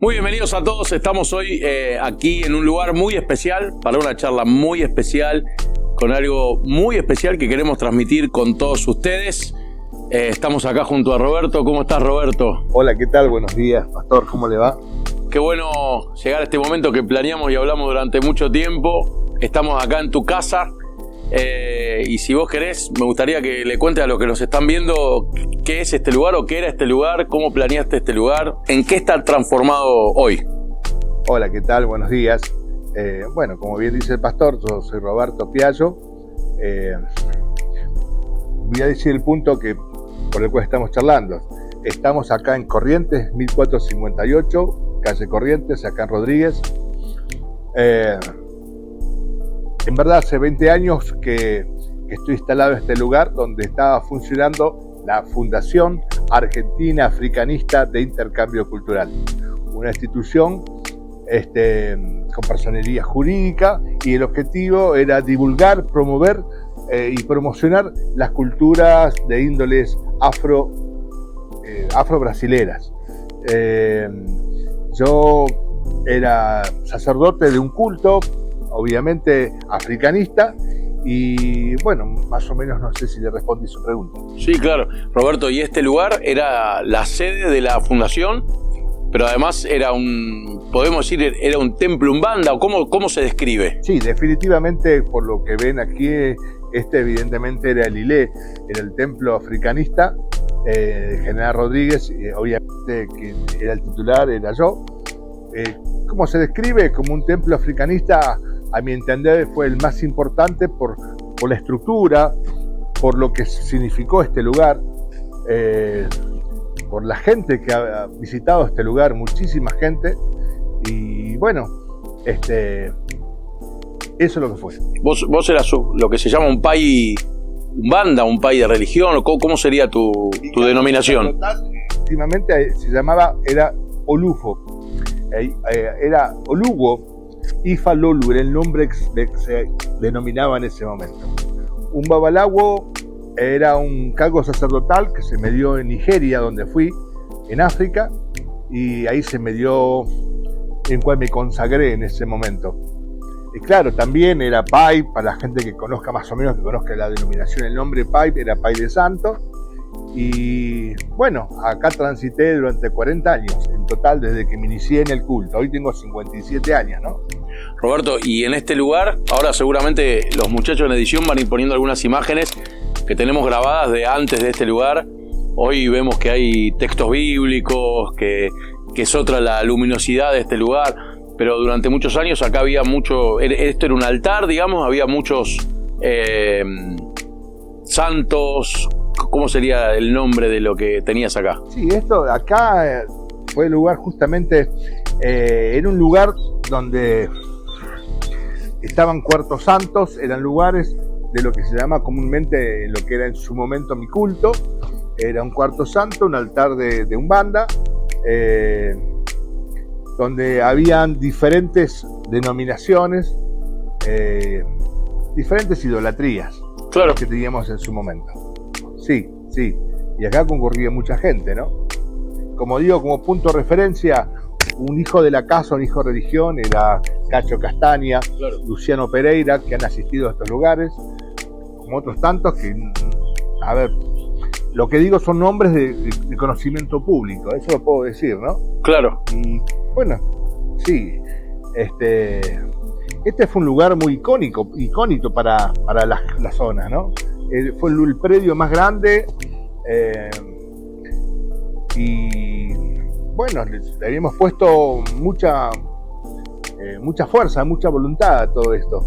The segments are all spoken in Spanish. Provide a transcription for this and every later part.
Muy bienvenidos a todos, estamos hoy aquí en un lugar muy especial, para una charla muy especial, con algo muy especial que queremos transmitir con todos ustedes. Estamos acá junto a Roberto. ¿Cómo estás, Roberto? Hola, ¿qué tal? Buenos días, Pastor, ¿cómo le va? Qué bueno llegar a este momento que planeamos y hablamos durante mucho tiempo. Estamos acá en tu casa y si vos querés, me gustaría que le cuentes a los que nos están viendo qué es este lugar o qué era este lugar, cómo planeaste este lugar, en qué está transformado hoy. Hola, ¿qué tal? Buenos días. Bueno, como bien dice el pastor, yo soy Roberto Piaggio. Voy a decir el punto por el cual estamos charlando. Estamos acá en Corrientes, 1458, calle Corrientes, acá en Rodríguez. En verdad, hace 20 años que estoy instalado en este lugar donde estaba funcionando la Fundación Argentina Africanista de Intercambio Cultural, una institución con personería jurídica, y el objetivo era divulgar, promover y promocionar las culturas de índoles afro-brasileras. Yo era sacerdote de un culto, obviamente africanista, y bueno, más o menos no sé si le respondí su pregunta. Sí, claro. Roberto, ¿y este lugar era la sede de la fundación? Pero además era podemos decir, era un templo umbanda, ¿o cómo se describe? Sí, definitivamente, por lo que ven aquí, evidentemente era el ILE, era el templo africanista, General Rodríguez, obviamente quien era el titular era yo. ¿Cómo se describe? Como un templo africanista, a mi entender, fue el más importante por la estructura, por lo que significó este lugar, por la gente que ha visitado este lugar, muchísima gente, y bueno, eso es lo que fue. Vos eras lo que se llama un pai umbanda, un pai de religión, o ¿cómo sería tu denominación? Últimamente era Olufo, era Olugo, Ifa Lolu era el nombre que se denominaba en ese momento. Un babalawo era un cargo sacerdotal que se me dio en Nigeria, donde fui, en África, y ahí se me dio, en cual me consagré en ese momento. Y claro, también era Pai, para la gente que conozca más o menos, que conozca la denominación, el nombre Pai era Pai de Santo. Y bueno, acá transité durante 40 años, en total, desde que me inicié en el culto. Hoy tengo 57 años, ¿no? Roberto, y en este lugar, ahora seguramente los muchachos en edición van a ir poniendo algunas imágenes que tenemos grabadas de antes de este lugar. Hoy vemos que hay textos bíblicos, que es otra la luminosidad de este lugar, pero durante muchos años acá había esto era un altar, digamos, había muchos santos. ¿Cómo sería el nombre de lo que tenías acá? Sí, esto acá fue el lugar justamente, era un lugar donde estaban cuartos santos, eran lugares de lo que se llama comúnmente, lo que era en su momento mi culto. Era un cuarto santo, un altar de umbanda, donde habían diferentes denominaciones, diferentes idolatrías, claro, que teníamos en su momento. Sí, y acá concurría mucha gente, ¿no? Como digo, como punto de referencia, un hijo de la casa, un hijo de religión, era Cacho Castaña, claro, Luciano Pereira, que han asistido a estos lugares, como otros tantos que, a ver, lo que digo son nombres de conocimiento público, eso lo puedo decir, ¿no? Claro. Y bueno, sí, este fue un lugar muy icónico para la zona, ¿no? Fue el predio más grande, y bueno, le habíamos puesto mucha fuerza, mucha voluntad a todo esto.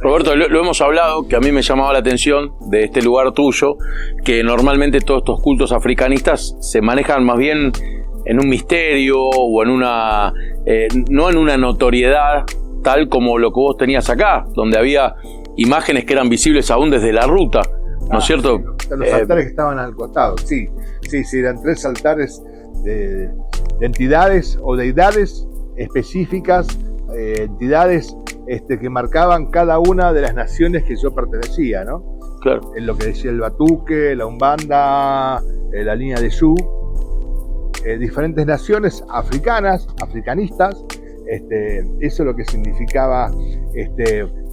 Roberto, lo hemos hablado, que a mí me llamaba la atención de este lugar tuyo, que normalmente todos estos cultos africanistas se manejan más bien en un misterio o en no en una notoriedad tal como lo que vos tenías acá, donde había imágenes que eran visibles aún desde la ruta, ¿no es cierto? Sí, los altares que estaban al costado, sí, eran 3 altares de entidades o deidades específicas, entidades que marcaban cada una de las naciones que yo pertenecía, ¿no? Claro. En lo que decía el Batuque, la Umbanda, la línea de Shu. diferentes naciones africanistas. Eso es lo que significaba,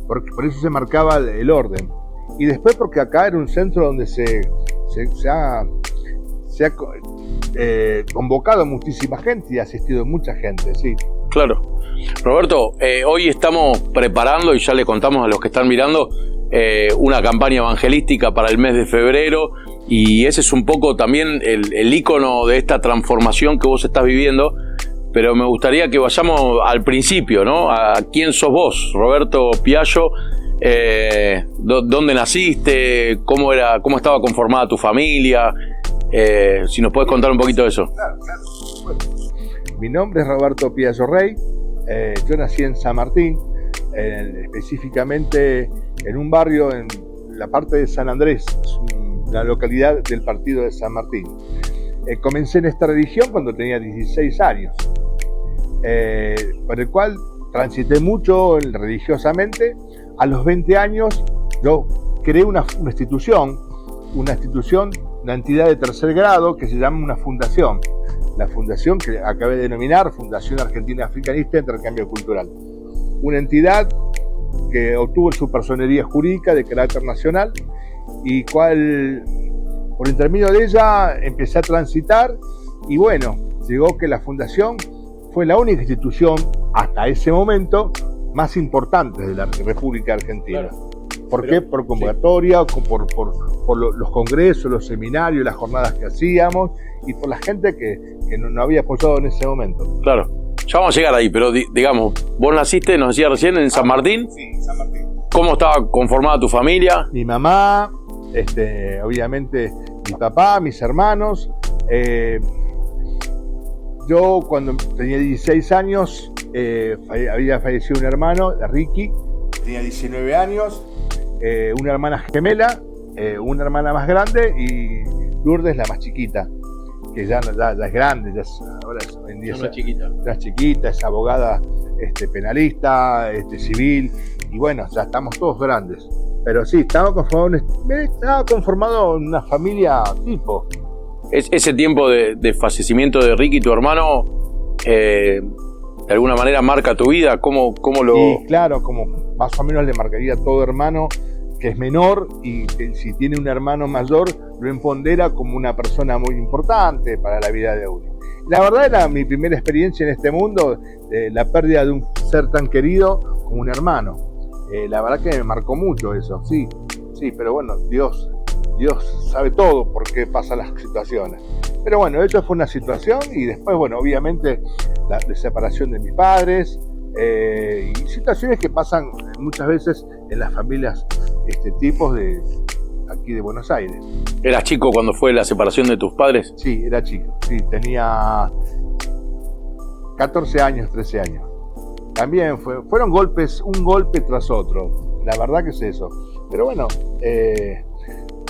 por eso se marcaba el orden. Y después porque acá era un centro donde se ha convocado muchísima gente y ha asistido mucha gente, sí. Claro. Roberto, hoy estamos preparando, y ya le contamos a los que están mirando, una campaña evangelística para el mes de febrero, y ese es un poco también el ícono de esta transformación que vos estás viviendo. Pero me gustaría que vayamos al principio, ¿no? ¿A quién sos vos, Roberto Piaggio? ¿Dónde naciste? ¿Cómo estaba conformada tu familia? Si nos puedes contar un poquito de eso. Claro. Bueno, mi nombre es Roberto Piaggio Rey. Yo nací en San Martín, específicamente en un barrio en la parte de San Andrés, la localidad del partido de San Martín. Comencé en esta religión cuando tenía 16 años. Por el cual transité mucho religiosamente. A los 20 años yo creé una institución, una entidad de tercer grado que se llama una fundación. La fundación que acabé de denominar Fundación Argentina Africanista de Intercambio Cultural. Una entidad que obtuvo su personería jurídica de carácter nacional y cual, por intermedio de ella, empecé a transitar y bueno, llegó que la fundación fue la única institución hasta ese momento más importante de la República Argentina. Claro. ¿Por qué? Por convocatoria, sí. por los congresos, los seminarios, las jornadas que hacíamos y por la gente que no había apoyado en ese momento. Claro, ya vamos a llegar ahí, pero digamos, vos naciste, nos decía recién, en San Martín. Sí, en San Martín. ¿Cómo estaba conformada tu familia? Mi mamá, obviamente mi papá, mis hermanos. Yo cuando tenía 16 años había fallecido un hermano, Ricky, tenía 19 años, una hermana gemela, una hermana más grande y Lourdes la más chiquita, que ya es grande, ahora hoy en día ya es chiquita, es abogada penalista, civil, y bueno, ya estamos todos grandes. Pero sí, estaba conformado en una familia tipo. Ese tiempo de fallecimiento de Ricky, tu hermano, de alguna manera marca tu vida. ¿Cómo lo...? Sí, claro, como más o menos le marcaría a todo hermano que es menor y que si tiene un hermano mayor lo empodera como una persona muy importante para la vida de uno. La verdad era mi primera experiencia en este mundo, la pérdida de un ser tan querido como un hermano. La verdad que me marcó mucho eso, sí, pero bueno, Dios sabe todo por qué pasan las situaciones. Pero bueno, eso fue una situación y después, bueno, obviamente la separación de mis padres y situaciones que pasan muchas veces en las familias tipos de aquí de Buenos Aires. ¿Eras chico cuando fue la separación de tus padres? Sí, era chico, sí, tenía 14 años, 13 años. También fueron golpes, un golpe tras otro, la verdad que es eso. Pero bueno,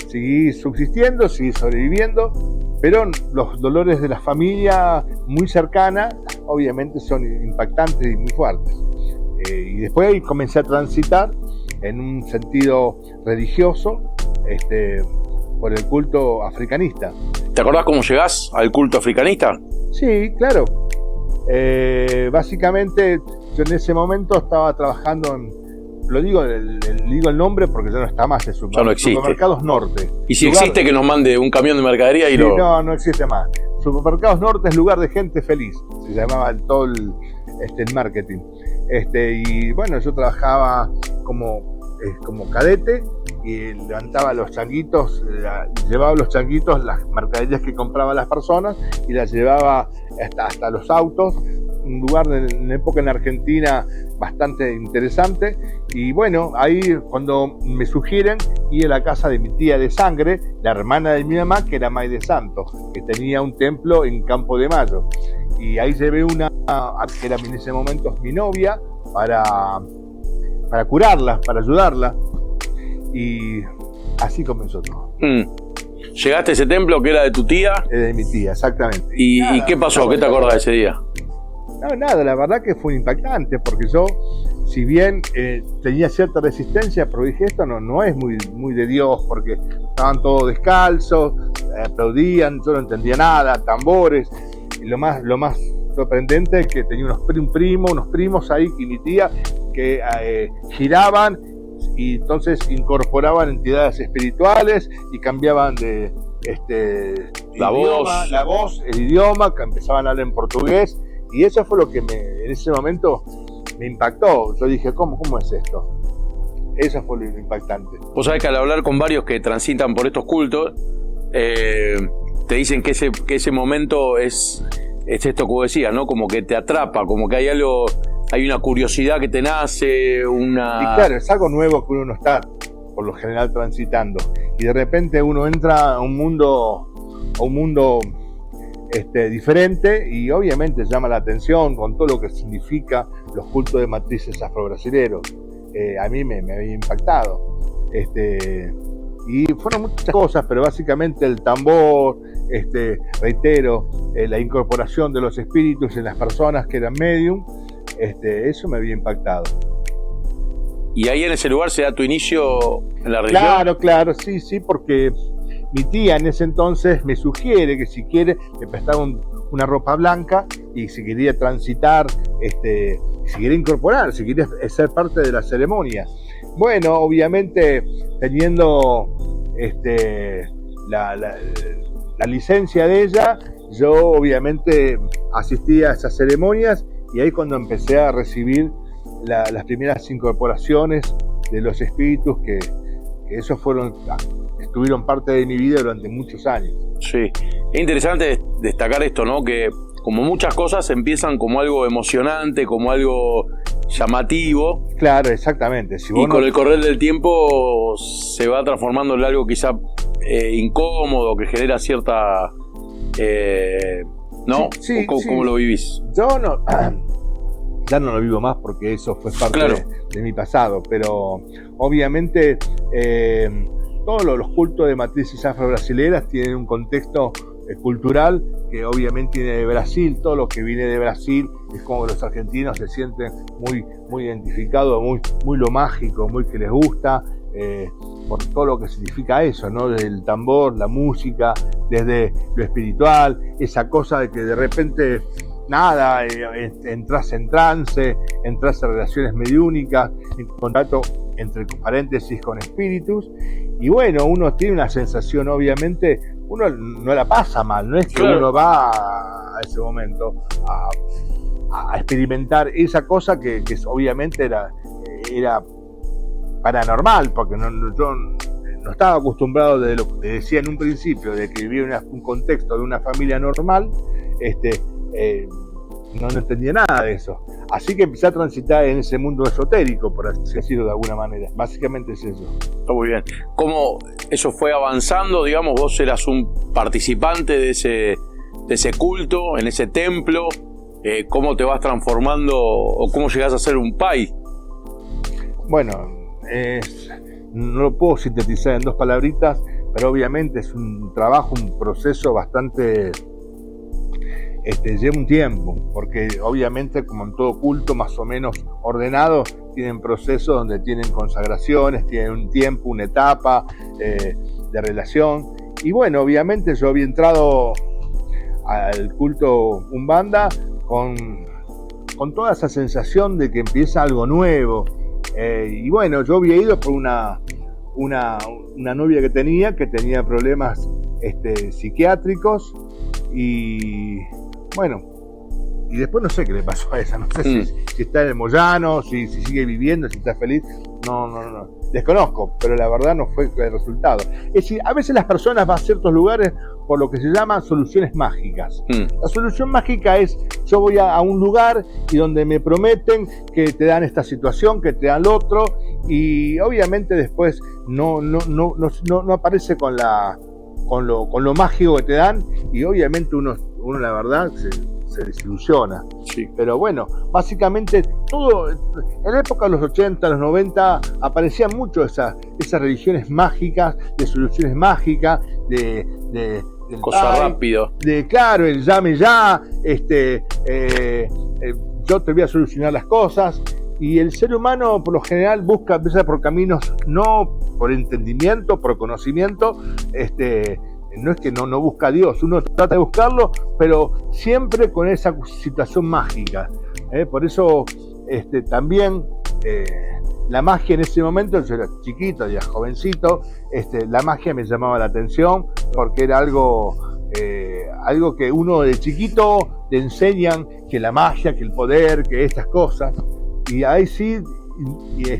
seguí subsistiendo, seguí sobreviviendo, pero los dolores de la familia muy cercana obviamente son impactantes y muy fuertes. Y después comencé a transitar en un sentido religioso por el culto africanista. ¿Te acordás cómo llegás al culto africanista? Sí, claro. Básicamente yo en ese momento estaba trabajando digo el nombre porque ya no está más, es ya no existe. Supermercados Norte. Y si existe, que nos mande un camión de mercadería y sí, no existe más. Supermercados Norte es lugar de gente feliz, se llamaba todo el marketing. Y bueno, yo trabajaba como cadete y levantaba los changuitos, llevaba los changuitos, las mercaderías que compraban las personas y las llevaba hasta los autos, un lugar en época en Argentina bastante interesante. Y bueno, ahí cuando me sugieren ir a la casa de mi tía de sangre, la hermana de mi mamá, que era May de Santo, que tenía un templo en Campo de Mayo, y ahí llevé una que era en ese momento mi novia para curarla, para ayudarla, y así comenzó todo. ¿Llegaste a ese templo que era de tu tía? De mi tía, exactamente. ¿Y qué pasó? ¿Qué te acordás de ese día? No, nada, la verdad que fue impactante, porque yo, si bien tenía cierta resistencia, pero dije, esto no es muy de Dios, porque estaban todos descalzos, aplaudían, yo no entendía nada, tambores, Y lo más sorprendente es que tenía unos primos ahí, y mi tía, que giraban y entonces incorporaban entidades espirituales y cambiaban de la voz, el idioma, que empezaban a hablar en portugués, y eso fue lo que en ese momento me impactó. Yo dije, ¿cómo es esto? Eso fue lo impactante. Vos sabés que al hablar con varios que transitan por estos cultos, te dicen que ese momento es esto que vos decías, ¿no? Como que te atrapa, como que hay una curiosidad que te nace, Y claro, es algo nuevo que uno no está, por lo general, transitando. Y de repente uno entra a un mundo diferente, y obviamente llama la atención con todo lo que significa los cultos de matrices afrobrasileros. A mí me había impactado. Y fueron muchas cosas, pero básicamente el tambor, reitero, la incorporación de los espíritus en las personas que eran medium, eso me había impactado. ¿Y ahí en ese lugar se da tu inicio en la religión? Claro, sí, porque mi tía en ese entonces me sugiere que si quiere me prestaba una ropa blanca, y si quería transitar, si quería incorporar, si quería ser parte de la ceremonia. Bueno, obviamente teniendo la licencia de ella, yo obviamente asistía a esas ceremonias, y ahí cuando empecé a recibir las primeras incorporaciones de los espíritus, que esos estuvieron parte de mi vida durante muchos años. Sí, es interesante destacar esto, ¿no? Que como muchas cosas empiezan como algo emocionante, como algo llamativo. Claro, exactamente. Y con el correr del tiempo se va transformando en algo quizá incómodo, que genera cierta... ¿no? Sí, ¿Cómo lo vivís? Yo ya no lo vivo más, porque eso fue parte de mi pasado, pero obviamente todos los cultos de matrices afro-brasileras tienen un contexto cultural que obviamente viene de Brasil. Todo lo que viene de Brasil es como los argentinos se sienten muy identificados, muy lo mágico, muy que les gusta, por todo lo que significa eso, ¿no? Desde el tambor, la música, desde lo espiritual, esa cosa de que de repente entras en trance, entras en relaciones mediúnicas, en contacto, entre paréntesis, con espíritus. Y bueno, uno tiene una sensación, obviamente, uno no la pasa mal, no es que uno va a ese momento a experimentar esa cosa que obviamente era paranormal, porque yo no estaba acostumbrado, de lo que decía en un principio, de que vivía un contexto de una familia normal. No entendía nada de eso. Así que empecé a transitar en ese mundo esotérico, por así decirlo de alguna manera. Básicamente es eso. Está muy bien. ¿Cómo eso fue avanzando? Digamos, vos eras un participante de ese culto, en ese templo. ¿Cómo te vas transformando o cómo llegás a ser un pai? Bueno, no lo puedo sintetizar en 2 palabritas, pero obviamente es un trabajo, un proceso bastante... lleva un tiempo, porque obviamente, como en todo culto más o menos ordenado, tienen procesos donde tienen consagraciones, tienen un tiempo, una etapa de relación. Y bueno, obviamente yo había entrado al culto Umbanda con toda esa sensación de que empieza algo nuevo. Y bueno, yo había ido por una novia que tenía problemas psiquiátricos, y bueno, y después no sé qué le pasó a esa, no sé si está en el Moyano, si sigue viviendo, si está feliz, no, desconozco, pero la verdad no fue el resultado. Es decir, a veces las personas van a ciertos lugares por lo que se llaman soluciones mágicas. La solución mágica es, yo voy a un lugar y donde me prometen que te dan esta situación, que te dan lo otro, y obviamente después no aparece con lo mágico que te dan, y obviamente uno la verdad se desilusiona. Sí. Pero bueno, básicamente todo, en la época de los 80, los 90, aparecían mucho esas religiones mágicas, de soluciones mágicas, de cosa rápido. Claro, el llame ya, yo te voy a solucionar las cosas. Y el ser humano por lo general empieza por caminos, no por entendimiento, por conocimiento, no es que no busca a Dios, uno trata de buscarlo, pero siempre con esa situación mágica. Por eso también la magia en ese momento, yo era chiquito, ya jovencito, la magia me llamaba la atención porque era algo que uno de chiquito le enseñan, que la magia, que el poder, que estas cosas, y ahí sí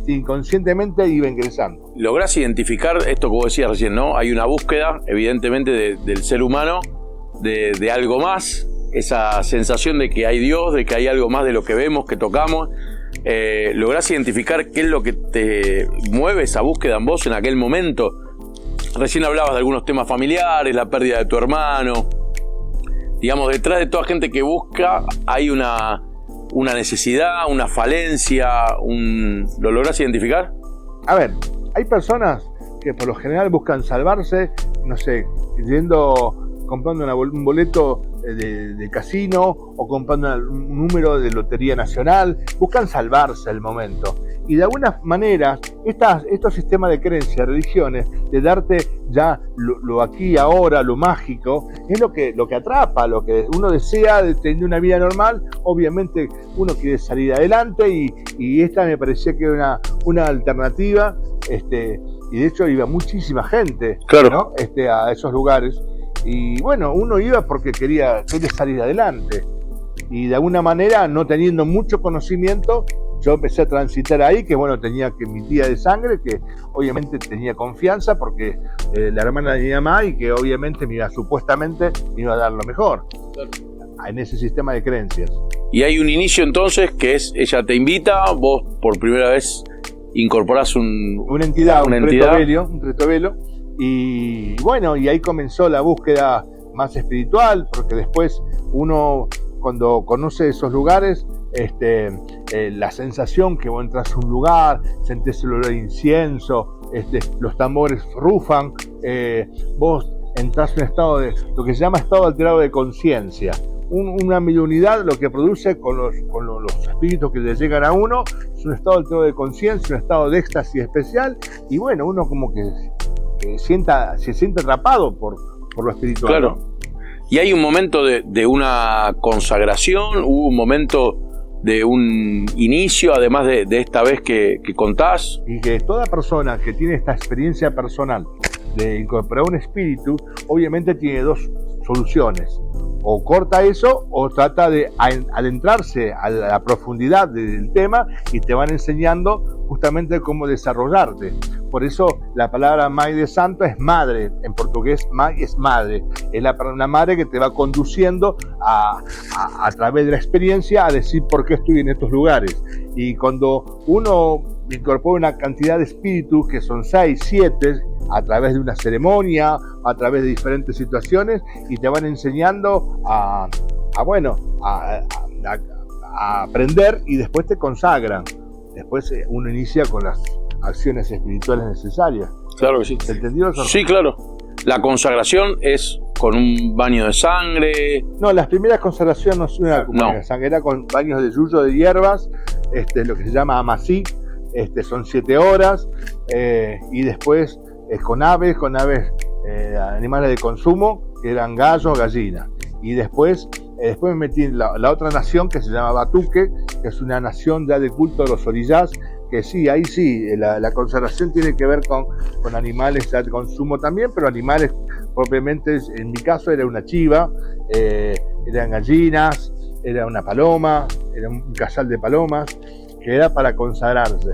inconscientemente iba ingresando. ¿Lográs identificar esto que vos decías recién, no? Hay una búsqueda, evidentemente, del ser humano, de algo más, esa sensación de que hay Dios, de que hay algo más de lo que vemos, que tocamos. ¿Lográs identificar qué es lo que te mueve esa búsqueda en vos en aquel momento? Recién hablabas de algunos temas familiares, la pérdida de tu hermano. Digamos, detrás de toda gente que busca hay una necesidad, una falencia, ¿lo lográs identificar? A ver, hay personas que por lo general buscan salvarse, no sé, comprando un boleto de casino o comprando un número de lotería nacional, buscan salvarse al momento. Y de alguna manera, estos sistemas de creencias, religiones, de darte ya lo aquí, ahora, lo mágico, es lo que atrapa, lo que uno desea de tener una vida normal. Obviamente uno quiere salir adelante y esta me parecía que era una alternativa, y de hecho iba muchísima gente, claro, ¿no? A esos lugares. Y bueno, uno iba porque quería salir adelante. Y de alguna manera, no teniendo mucho conocimiento, yo empecé a transitar ahí, que bueno, tenía que mi tía de sangre, que obviamente tenía confianza, porque la hermana de mi mamá, y que obviamente supuestamente me iba a dar lo mejor. Claro. En ese sistema de creencias. Y hay un inicio entonces, que es, ella te invita, vos por primera vez incorporás una entidad, un retovelo. Y bueno, y ahí comenzó la búsqueda más espiritual, porque después uno, cuando conoce esos lugares, la sensación que vos entras a un lugar, sentís el olor de incienso, los tambores rufan, vos entras en un estado de, lo que se llama estado alterado de conciencia. Una mediunidad lo que produce con los espíritus que le llegan a uno es un estado alterado de conciencia, un estado de éxtasis especial, y bueno, uno como que se siente atrapado por lo espiritual. Claro. ¿No? Y hay un momento de una consagración, hubo un momento de un inicio, además de esta vez que contás. Y que toda persona que tiene esta experiencia personal de incorporar un espíritu, obviamente tiene dos soluciones. O corta eso o trata de adentrarse a la profundidad del tema, y te van enseñando justamente cómo desarrollarte. Por eso la palabra Mãe de Santo es madre, en portugués Mãe es madre, es una madre que te va conduciendo a través de la experiencia a decir por qué estoy en estos lugares. Y cuando uno incorpora una cantidad de espíritus, que son 6, 7, a través de una ceremonia, a través de diferentes situaciones, y te van enseñando a aprender, y después te consagran. Después uno inicia con las acciones espirituales necesarias. Claro que sí. ¿Se entendió eso? Sí, claro. La consagración es con un baño de sangre. No, las primeras consagraciones no son una comunión de sangre, era con baños de yuyo, de hierbas, lo que se llama amasí, son 7 horas, y después con aves, animales de consumo, que eran gallos, gallinas. Y después me metí en la otra nación, que se llama Batuque, que es una nación ya de culto de los orillás, que sí, ahí sí, la consagración tiene que ver con animales de consumo también, pero animales propiamente, en mi caso era una chiva, eran gallinas, era una paloma, era un casal de palomas, que era para consagrarse.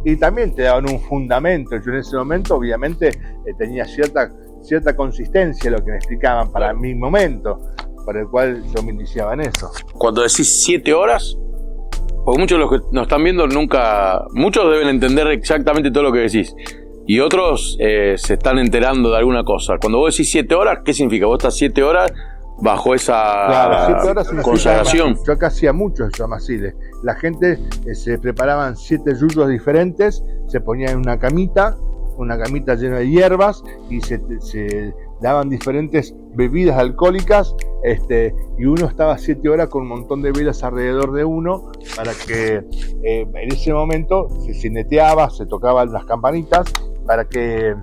Y también te daban un fundamento. Yo en ese momento obviamente tenía cierta consistencia lo que me explicaban para mi momento, para el cual yo me iniciaba en eso. Cuando decís 7 horas, porque muchos de los que nos están viendo muchos deben entender exactamente todo lo que decís, y otros se están enterando de alguna cosa. Cuando vos decís 7 horas, ¿qué significa? Vos estás 7 horas bajo esa 7 horas consagración. Yo acá hacía muchos amasiles. La gente se preparaban 7 yuyos diferentes, se ponían en una camita llena de hierbas, y se daban diferentes bebidas alcohólicas, y uno estaba 7 horas con un montón de velas alrededor de uno, para que en ese momento se cineteaba, se tocaban las campanitas, para que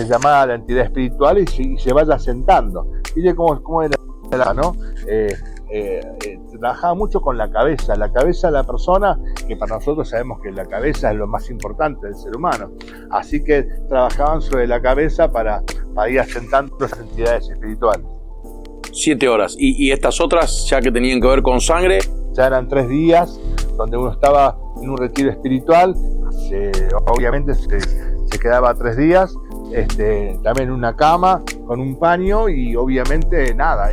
se llamara la entidad espiritual y se vaya asentando. Fíjate cómo era, ¿no? Trabajaba mucho con la cabeza de la persona, que para nosotros sabemos que la cabeza es lo más importante del ser humano. Así que trabajaban sobre la cabeza para ir asentando las entidades espirituales. 7 horas. ¿Y estas otras, ya que tenían que ver con sangre? Ya eran 3 días donde uno estaba en un retiro espiritual. Obviamente se quedaba 3 días, también en una cama, con un paño y obviamente nada,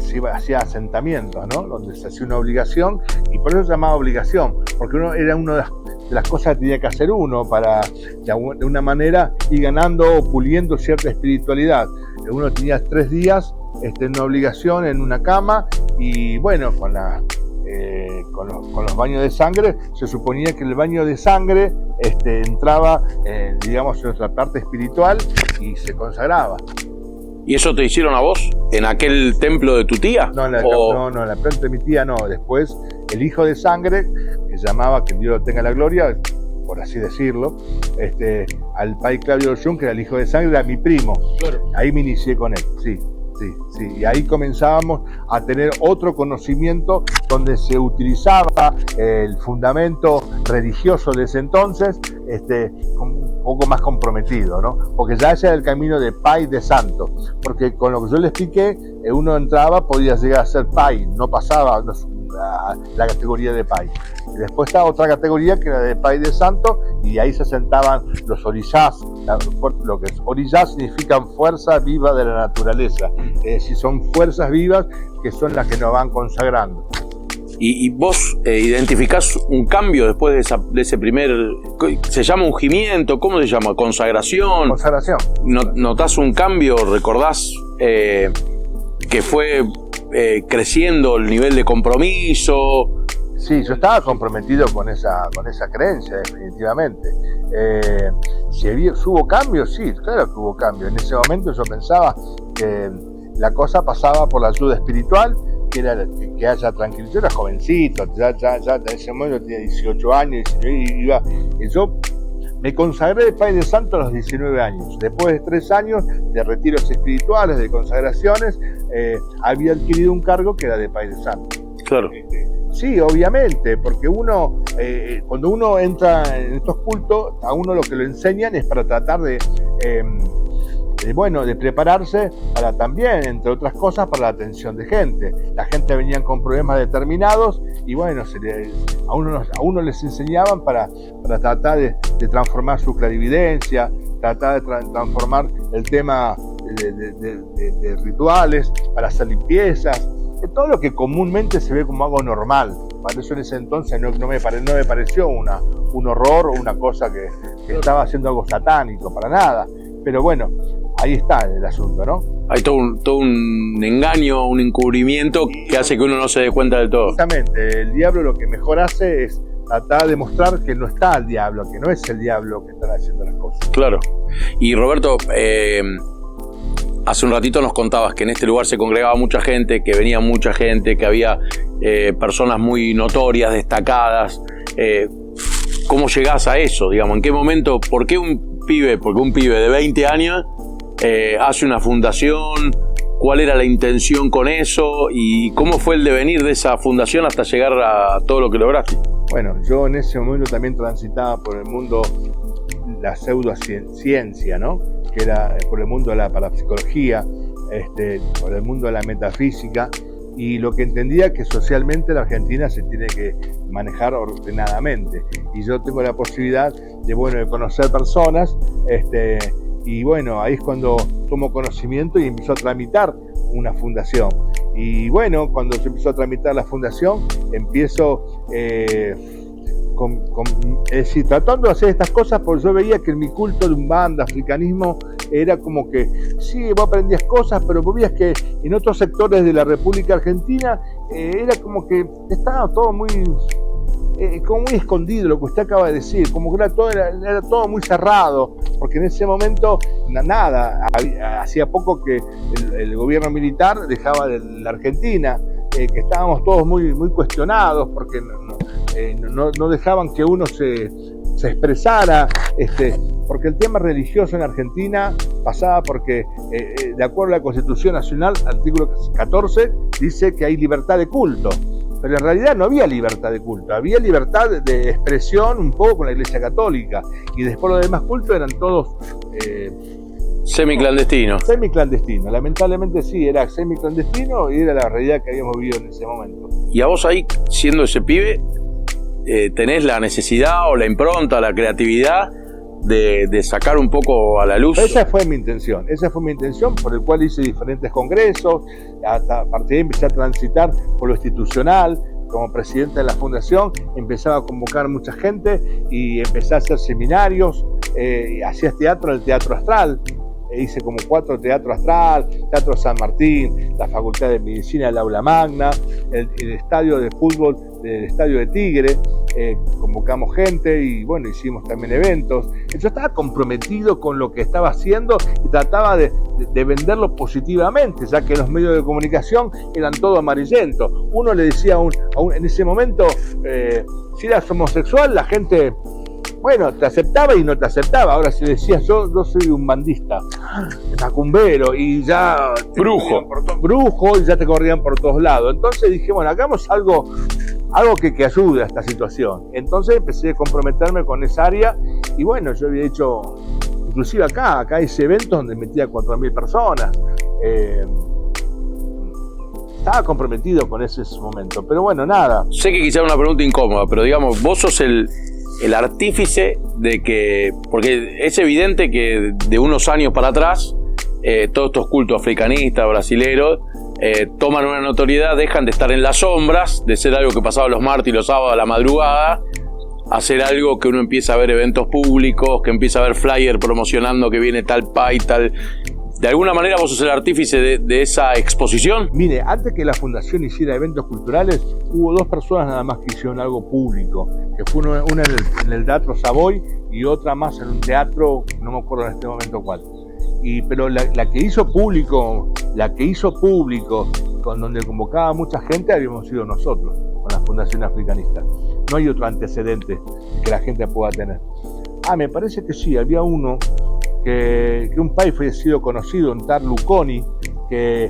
se hacía asentamientos, ¿no? Donde se hacía una obligación, y por eso se llamaba obligación, porque era una de las cosas que tenía que hacer uno para, de una manera, ir ganando o puliendo cierta espiritualidad. Uno tenía 3 días en una obligación, en una cama, y bueno, con los baños de sangre, se suponía que el baño de sangre entraba, digamos, en nuestra parte espiritual y se consagraba. ¿Y eso te hicieron a vos en aquel templo de tu tía? No, en la planta de mi tía no. Después, el hijo de sangre, que se llamaba, que Dios lo tenga la gloria, por así decirlo, al Pai Claudio Jung, que era el hijo de sangre, era mi primo. Claro. Ahí me inicié con él, sí. Y ahí comenzábamos a tener otro conocimiento donde se utilizaba el fundamento religioso de ese entonces, un poco más comprometido, ¿no? Porque ya ese era el camino de Pai de Santo, porque con lo que yo le expliqué, uno entraba, podía llegar a ser Pai, no pasaba la categoría de Pai. Y después estaba otra categoría que era de Pai de Santo, y ahí se sentaban los orishás. Lo que es orishás significan fuerza viva de la naturaleza, es decir, son fuerzas vivas que son las que nos van consagrando. ¿Y vos identificás un cambio después de ese primer, se llama ungimiento, cómo se llama? ¿Consagración? Consagración. ¿Notás un cambio? ¿Recordás que fue creciendo el nivel de compromiso? Sí, yo estaba comprometido con esa creencia, definitivamente. Si hubo cambios, sí, claro que hubo cambios. En ese momento yo pensaba que la cosa pasaba por la ayuda espiritual, que haya tranquilidad. Yo era jovencito, ya en ese momento tenía 18 años, y yo me consagré de Pai de Santo a los 19 años. Después de 3 años de retiros espirituales, de consagraciones, había adquirido un cargo que era de Pai de Santo. Claro. Sí, obviamente, porque cuando uno entra en estos cultos, a uno lo que lo enseñan es para tratar de prepararse para también, entre otras cosas, para la atención de gente. La gente venía con problemas determinados y bueno, a uno les enseñaban para tratar de transformar su clarividencia, tratar de transformar el tema de rituales, para hacer limpiezas, todo lo que comúnmente se ve como algo normal. Para eso en ese entonces no me pareció un horror o una cosa que estaba haciendo algo satánico, para nada. Pero bueno, ahí está el asunto, ¿no? Hay todo un engaño, un encubrimiento que hace que uno no se dé cuenta del todo. Exactamente, el diablo lo que mejor hace es tratar de mostrar que no está el diablo, que no es el diablo que están haciendo las cosas. Claro. Y Roberto, hace un ratito nos contabas que en este lugar se congregaba mucha gente, que venía mucha gente, que había personas muy notorias, destacadas. ¿Cómo llegás a eso? Digamos, ¿en qué momento? ¿Por qué un pibe de 20 años hace una fundación? ¿Cuál era la intención con eso? ¿Y cómo fue el devenir de esa fundación hasta llegar a todo lo que lograste? Bueno, yo en ese momento también transitaba por el mundo, la pseudociencia, ¿no? Que era por el mundo de la parapsicología, por el mundo de la metafísica, y lo que entendía que socialmente la Argentina se tiene que manejar ordenadamente, y yo tengo la posibilidad de conocer personas, y bueno, ahí es cuando tomo conocimiento y empiezo a tramitar una fundación. Y bueno, cuando se empezó a tramitar la fundación, empiezo es decir, tratando de hacer estas cosas, porque yo veía que en mi culto de Umbanda, africanismo, era como que, sí, vos aprendías cosas, pero vos veías que en otros sectores de la República Argentina era como que estaba todo muy escondido, lo que usted acaba de decir, como que era todo muy cerrado, porque en ese momento nada, hacía poco que el gobierno militar dejaba de la Argentina, que estábamos todos muy cuestionados, porque no dejaban que uno se expresara, porque el tema religioso en Argentina pasaba porque, de acuerdo a la Constitución Nacional, artículo 14, dice que hay libertad de culto. Pero en realidad no había libertad de culto, había libertad de expresión un poco con la Iglesia Católica. Y después los demás cultos eran todos... semiclandestino. Semiclandestino, lamentablemente sí, era semiclandestino y era la realidad que habíamos vivido en ese momento. Y a vos ahí, siendo ese pibe, tenés la necesidad o la impronta, la creatividad de sacar un poco a la luz. Esa fue mi intención, por el cual hice diferentes congresos, hasta a partir de ahí empecé a transitar por lo institucional. Como presidente de la fundación empezaba a convocar mucha gente y empecé a hacer seminarios, hacías teatro en el Teatro Astral, hice como 4 Teatro Astral, Teatro San Martín, la Facultad de Medicina del Aula Magna, el estadio de fútbol del Estadio de Tigre, convocamos gente y bueno, hicimos también eventos. Yo estaba comprometido con lo que estaba haciendo y trataba de venderlo positivamente, ya que los medios de comunicación eran todo amarillentos. Uno le decía en ese momento, si eras homosexual, la gente, bueno, te aceptaba y no te aceptaba. Ahora si decías yo soy un bandista, macumbero, y ya brujo, y ya te corrían por todos lados. Entonces dije, bueno, hagamos algo que ayude a esta situación. Entonces empecé a comprometerme con esa área y bueno, yo había hecho, inclusive acá hice eventos donde metía 4.000 personas. Estaba comprometido con ese momento, pero bueno, nada. Sé que quizá es una pregunta incómoda, pero digamos, vos sos el artífice de que, porque es evidente que de unos años para atrás, todos estos cultos africanistas, brasileros, toman una notoriedad, dejan de estar en las sombras, de ser algo que pasaba los martes y los sábados a la madrugada, a ser algo que uno empieza a ver eventos públicos, que empieza a ver flyer promocionando que viene tal país, tal... ¿De alguna manera vos sos el artífice de esa exposición? Mire, antes que la fundación hiciera eventos culturales, hubo 2 personas nada más que hicieron algo público, que fue una en el Teatro Savoy y otra más en un teatro, no me acuerdo en este momento cuál. Pero la que hizo público, con donde convocaba mucha gente, habíamos sido nosotros, con la Fundación Africanista. No hay otro antecedente que la gente pueda tener. Me parece que sí, había uno que un país fallecido conocido, un tal Luconi, que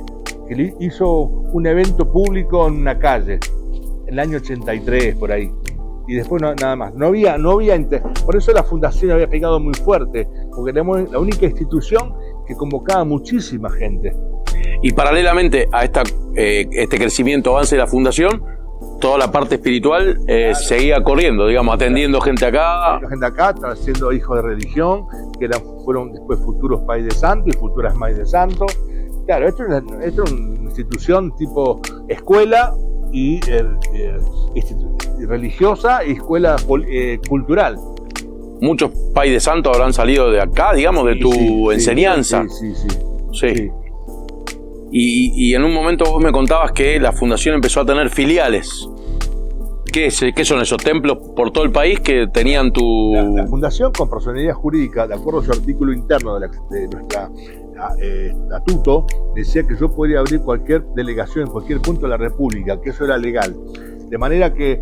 hizo un evento público en una calle, en el año 83, por ahí. Y después nada más. No había por eso la fundación había pegado muy fuerte, porque éramos la única institución que convocaba muchísima gente. Y paralelamente a este crecimiento, avance de la fundación, toda la parte espiritual seguía corriendo, digamos, atendiendo gente acá. Siendo hijos de religión, que fueron después futuros pais de santo y futuras mais de santo. Claro, esto es una institución tipo escuela y religiosa y escuela cultural. Muchos pais de santo habrán salido de acá, digamos, de tu enseñanza. Sí. Y en un momento vos me contabas que la fundación empezó a tener filiales. ¿Qué son esos templos por todo el país que tenían tu...? La fundación, con personalidad jurídica, de acuerdo a su artículo interno de nuestra estatuto, decía que yo podría abrir cualquier delegación en cualquier punto de la República, que eso era legal. De manera que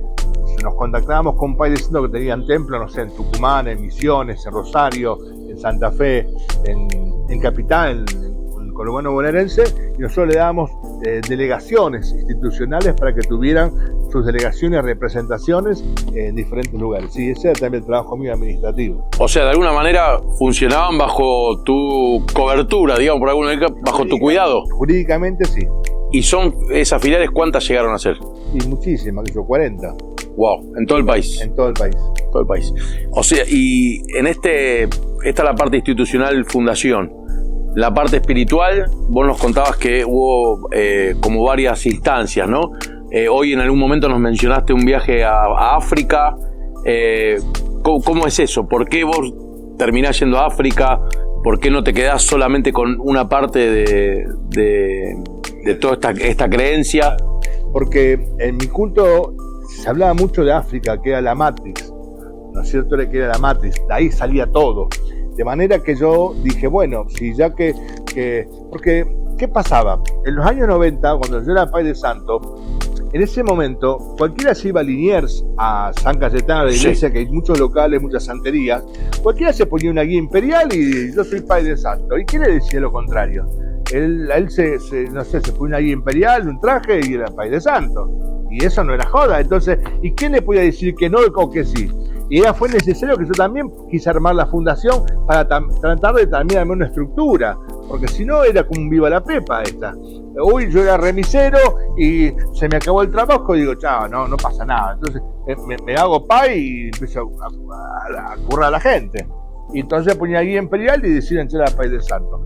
nos contactábamos con pais de santo que tenían templos, no sé, en Tucumán, en Misiones, en Rosario, en Santa Fe, en Capital, en conurbano bonaerense, y nosotros le dábamos delegaciones institucionales para que tuvieran sus delegaciones, representaciones en diferentes lugares. Sí, ese era también el trabajo mío administrativo. O sea, de alguna manera funcionaban bajo tu cobertura, digamos, por alguna manera, bajo tu cuidado. Jurídicamente sí. ¿Y son esas filiales cuántas llegaron a ser? Y muchísimas, que son 40. Wow, en todo el país. En todo el país. Todo el país. O sea, y en esta es la parte institucional fundación. La parte espiritual, vos nos contabas que hubo como varias instancias, ¿no? Hoy en algún momento nos mencionaste un viaje a África. ¿Cómo es eso? ¿Por qué vos terminás yendo a África? ¿Por qué no te quedás solamente con una parte de toda esta creencia? Porque en mi culto se hablaba mucho de África, que era la matriz, ¿no es cierto? Que era la matriz, de ahí salía todo. De manera que yo dije, bueno, si ya porque, ¿qué pasaba? En los años 90, cuando yo era pais de santo, En ese momento, cualquiera se iba a Liniers, a San Cayetano de la iglesia, sí, que hay muchos locales, muchas santerías, cualquiera se ponía una guía imperial y yo soy Padre Santo. ¿Y quién le decía lo contrario? Él se ponía una guía imperial, un traje y era Padre Santo. Y eso no era joda. Entonces, ¿y quién le podía decir que no o que sí? Y ya fue necesario que yo también quise armar la fundación para tratar de también armar una estructura, porque si no era como un viva la pepa esta. Hoy yo era remisero y se me acabó el trabajo y digo, chao, no pasa nada. Entonces me hago pay y empiezo a currar a la gente. Y entonces ponía guía imperial y decían ser a Padre Santo.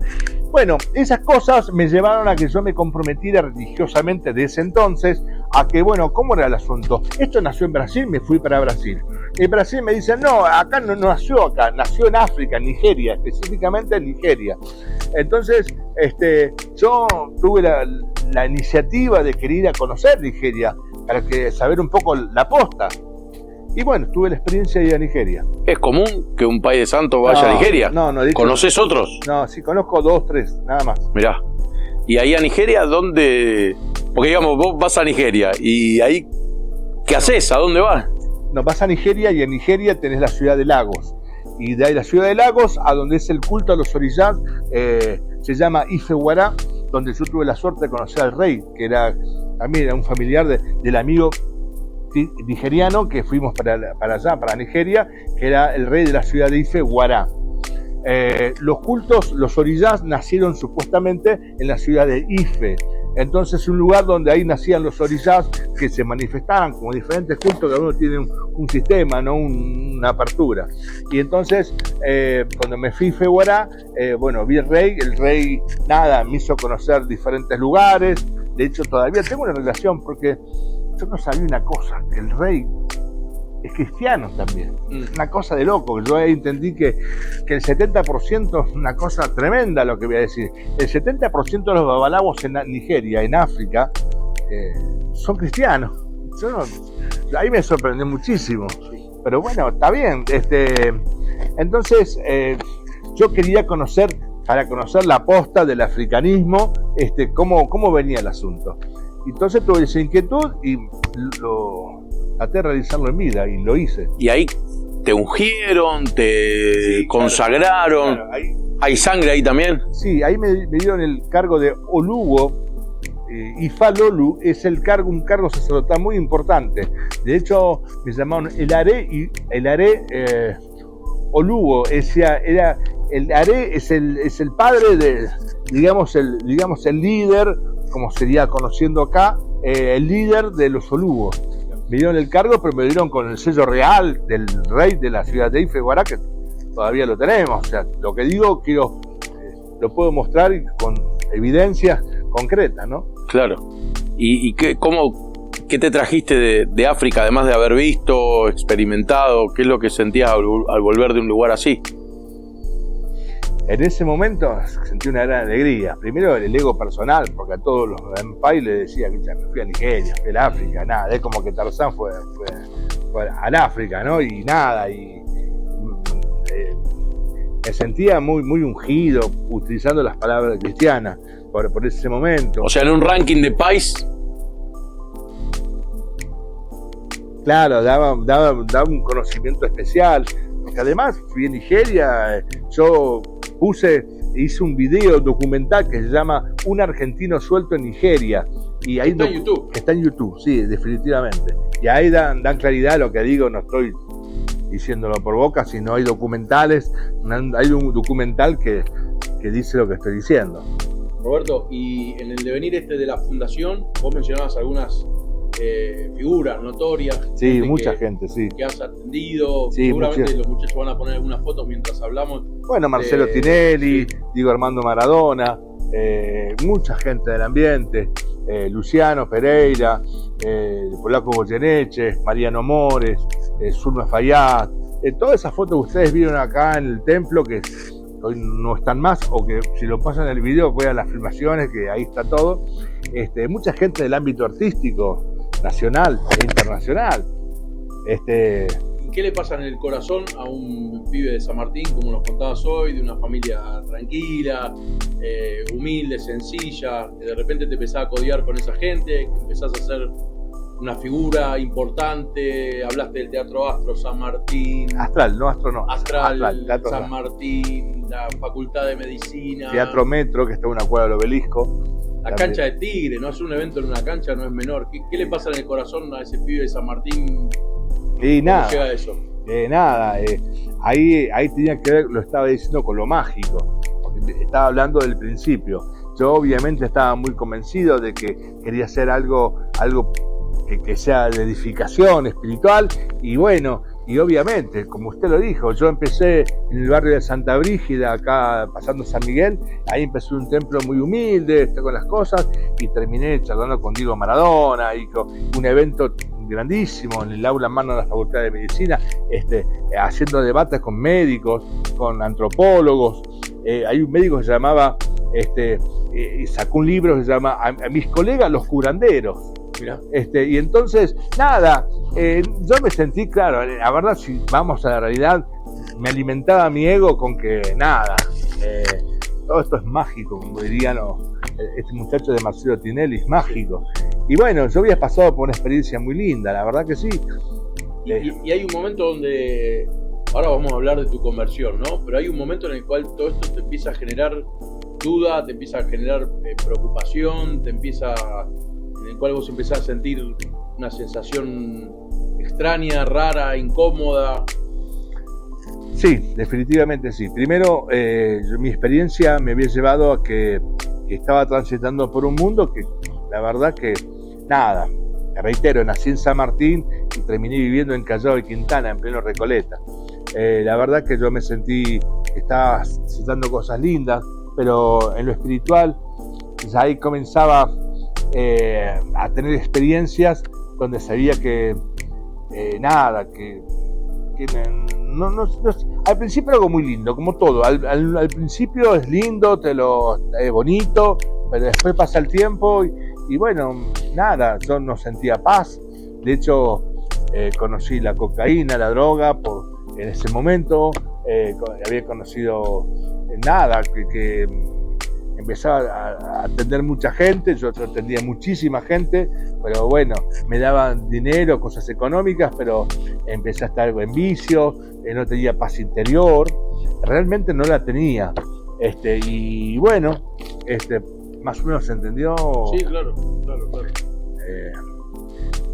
Bueno, esas cosas me llevaron a que yo me comprometiera religiosamente de ese entonces a que, bueno, ¿cómo era el asunto? Esto nació en Brasil, me fui para Brasil. En Brasil me dicen, no, acá no nació acá, nació en África, en Nigeria, específicamente en Nigeria. Entonces, yo tuve la iniciativa de querer ir a conocer Nigeria para saber un poco la posta. Y bueno, tuve la experiencia de ir a Nigeria. ¿Es común que un Padre Santo vaya a Nigeria? No. ¿Conoces otros? No, sí, conozco 2, 3, nada más. Mirá. ¿Y ahí a Nigeria dónde? Porque digamos, vos vas a Nigeria y ahí, ¿qué haces? ¿A dónde vas? No, vas a Nigeria y en Nigeria tenés la ciudad de Lagos. Y de ahí la ciudad de Lagos, a donde es el culto a los orillas, se llama Ifewara, donde yo tuve la suerte de conocer al rey, que también era un familiar del amigo nigeriano que fuimos para allá, para Nigeria, que era el rey de la ciudad de Ifewara. Los cultos, los orillas, nacieron supuestamente en la ciudad de Ife. Entonces, un lugar donde ahí nacían los orillas que se manifestaban como diferentes cultos, cada uno tiene un sistema, ¿no? Una apertura. Y entonces, cuando me fui a Ifewara, vi el rey, me hizo conocer diferentes lugares. De hecho, todavía tengo una relación porque yo no sabía una cosa, que el rey es cristiano también. Una cosa de loco. Yo entendí que el 70% es una cosa tremenda lo que voy a decir. El 70% de los babalawos en Nigeria, en África, son cristianos. Ahí me sorprendió muchísimo. Pero bueno, está bien. Entonces, yo quería para conocer la posta del africanismo, cómo venía el asunto. Entonces tuve esa inquietud y traté de realizarlo en vida y lo hice. ¿Y ahí te ungieron, te consagraron? Claro, ¿hay sangre ahí también? Sí, ahí me dieron el cargo de Oluwo. Ifá Lolu es un cargo sacerdotal muy importante. De hecho, me llamaron el Are Oluwo. El Are es el padre de, digamos el líder, como sería conociendo acá, el líder de los Oluwos. Me dieron el cargo, pero me dieron con el sello real del rey de la ciudad de Ifewara, que todavía lo tenemos. O sea, lo que digo, lo puedo mostrar con evidencias concretas, ¿no? Claro. ¿Y qué te trajiste de África, además de haber visto, experimentado? ¿Qué es lo que sentías al volver de un lugar así? En ese momento sentí una gran alegría. Primero el ego personal, porque a todos los Empire le decía que me fui a Nigeria, fui al África, nada. Es como que Tarzán fue al África, ¿no? Y nada, me sentía muy, muy ungido, utilizando las palabras cristianas por ese momento. O sea, en un ranking de país. Claro, daba un conocimiento especial. Porque además fui a Nigeria, yo hice un video documental que se llama Un argentino suelto en Nigeria. Y ahí está en YouTube. Está en YouTube, sí, definitivamente. Y ahí dan claridad a lo que digo, no estoy diciéndolo por boca, sino hay documentales, hay un documental que dice lo que estoy diciendo. Roberto, y en el devenir de la fundación, vos mencionabas algunas figuras notorias. Sí, mucha gente, sí. Que has atendido, sí, seguramente los muchachos van a poner algunas fotos mientras hablamos. Bueno, Marcelo Tinelli, sí. Diego Armando Maradona, mucha gente del ambiente, Luciano Pereira, Polaco Goyeneche, Mariano Mores, Zulma Fayad, todas esas fotos que ustedes vieron acá en el templo, que hoy no están más, o que si lo pasan en el video vean las filmaciones, que ahí está todo. Mucha gente del ámbito artístico, nacional e internacional. ¿Qué le pasa en el corazón a un pibe de San Martín, como nos contabas hoy, de una familia tranquila, humilde, sencilla, que de repente te empezás a codiar con esa gente, que empezás a hacer una figura importante, hablaste del Teatro Astro, San Martín. Astral, no Astro, no. Astral, Teatro San Astral. Martín, la Facultad de Medicina. Teatro Metro, que está en una cuadra del Obelisco. La También. cancha de Tigre, ¿no? Hacer un evento en una cancha no es menor. ¿Qué le pasa en el corazón a ese pibe de San Martín? Y ¿Cómo nada. llega a eso? Ahí tenía que ver, lo estaba diciendo, con lo mágico, porque estaba hablando del principio. Yo obviamente estaba muy convencido de que quería hacer algo que sea de edificación espiritual, y bueno, y obviamente, como usted lo dijo, yo empecé en el barrio de Santa Brígida, acá pasando San Miguel. Ahí empecé un templo muy humilde, con las cosas, y terminé charlando con Diego Maradona, y con un evento grandísimo en el aula magna de la Facultad de Medicina, haciendo debates con médicos, con antropólogos. Hay un médico que se llamaba, y sacó un libro que se llama A mis colegas los curanderos. Mirá. Y entonces, nada, yo me sentí, claro, la verdad, si vamos a la realidad, me alimentaba mi ego con que, nada, todo esto es mágico, como dirían este muchacho de Marcelo Tinelli, es mágico. Y bueno, yo había pasado por una experiencia muy linda, la verdad que sí. Y hay un momento donde, ahora vamos a hablar de tu conversión, ¿no? Pero hay un momento en el cual todo esto te empieza a generar duda, te empieza a generar preocupación, en el cual vos empezás a sentir una sensación extraña, rara, incómoda. Sí, definitivamente sí. Primero, mi experiencia me había llevado a que estaba transitando por un mundo que, la verdad que, nada, te reitero, nací en San Martín y terminé viviendo en Callao de Quintana, en pleno Recoleta. La verdad que yo me sentí que estaba citando cosas lindas, pero en lo espiritual, pues ahí comenzaba a tener experiencias donde sabía que nada, que no, al principio era algo muy lindo, como todo. Al principio es lindo, es bonito, pero después pasa el tiempo y bueno, nada, yo no sentía paz. De hecho, conocí la cocaína, la droga, en ese momento. Había conocido nada, que empezaba a atender mucha gente. Yo atendía muchísima gente, pero bueno, me daban dinero, cosas económicas, pero empecé a estar en vicio, no tenía paz interior, realmente no la tenía. Y bueno, más o menos se entendió. Sí, claro.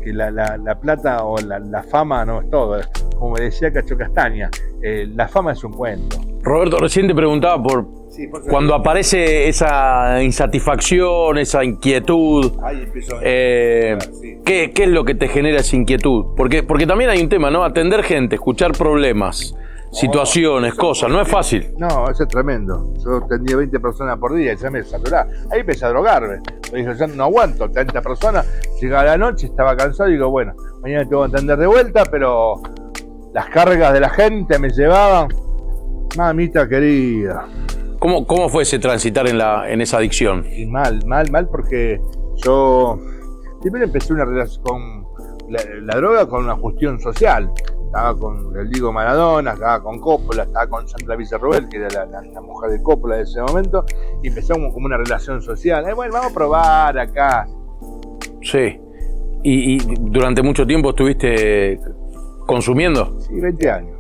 Que la plata o la fama no es todo. Como decía Cacho Castaña, la fama es un cuento. Roberto, recién te preguntaba por cuando aparece esa insatisfacción, esa inquietud. Ahí empezó. Sí. ¿Qué es lo que te genera esa inquietud? Porque también hay un tema, ¿no? Atender gente, escuchar problemas, situaciones, cosas, no es fácil. No, eso es tremendo. Yo atendía 20 personas por día y ya me saturaba. Ahí empecé a drogarme. Me dijo, ya no aguanto 30 personas. Llegaba la noche, estaba cansado y digo, bueno, mañana tengo que atender de vuelta, pero las cargas de la gente me llevaban. Mamita querida. ¿Cómo fue ese transitar en esa adicción? Y mal, porque yo primero empecé una relación con la droga, con una cuestión social. Estaba con el Diego Maradona, estaba con Coppola, estaba con Sandra Villarroel, que era la mujer de Coppola de ese momento, y empezamos como una relación social. Bueno, vamos a probar acá. Sí. ¿Y durante mucho tiempo estuviste consumiendo? Sí, 20 años.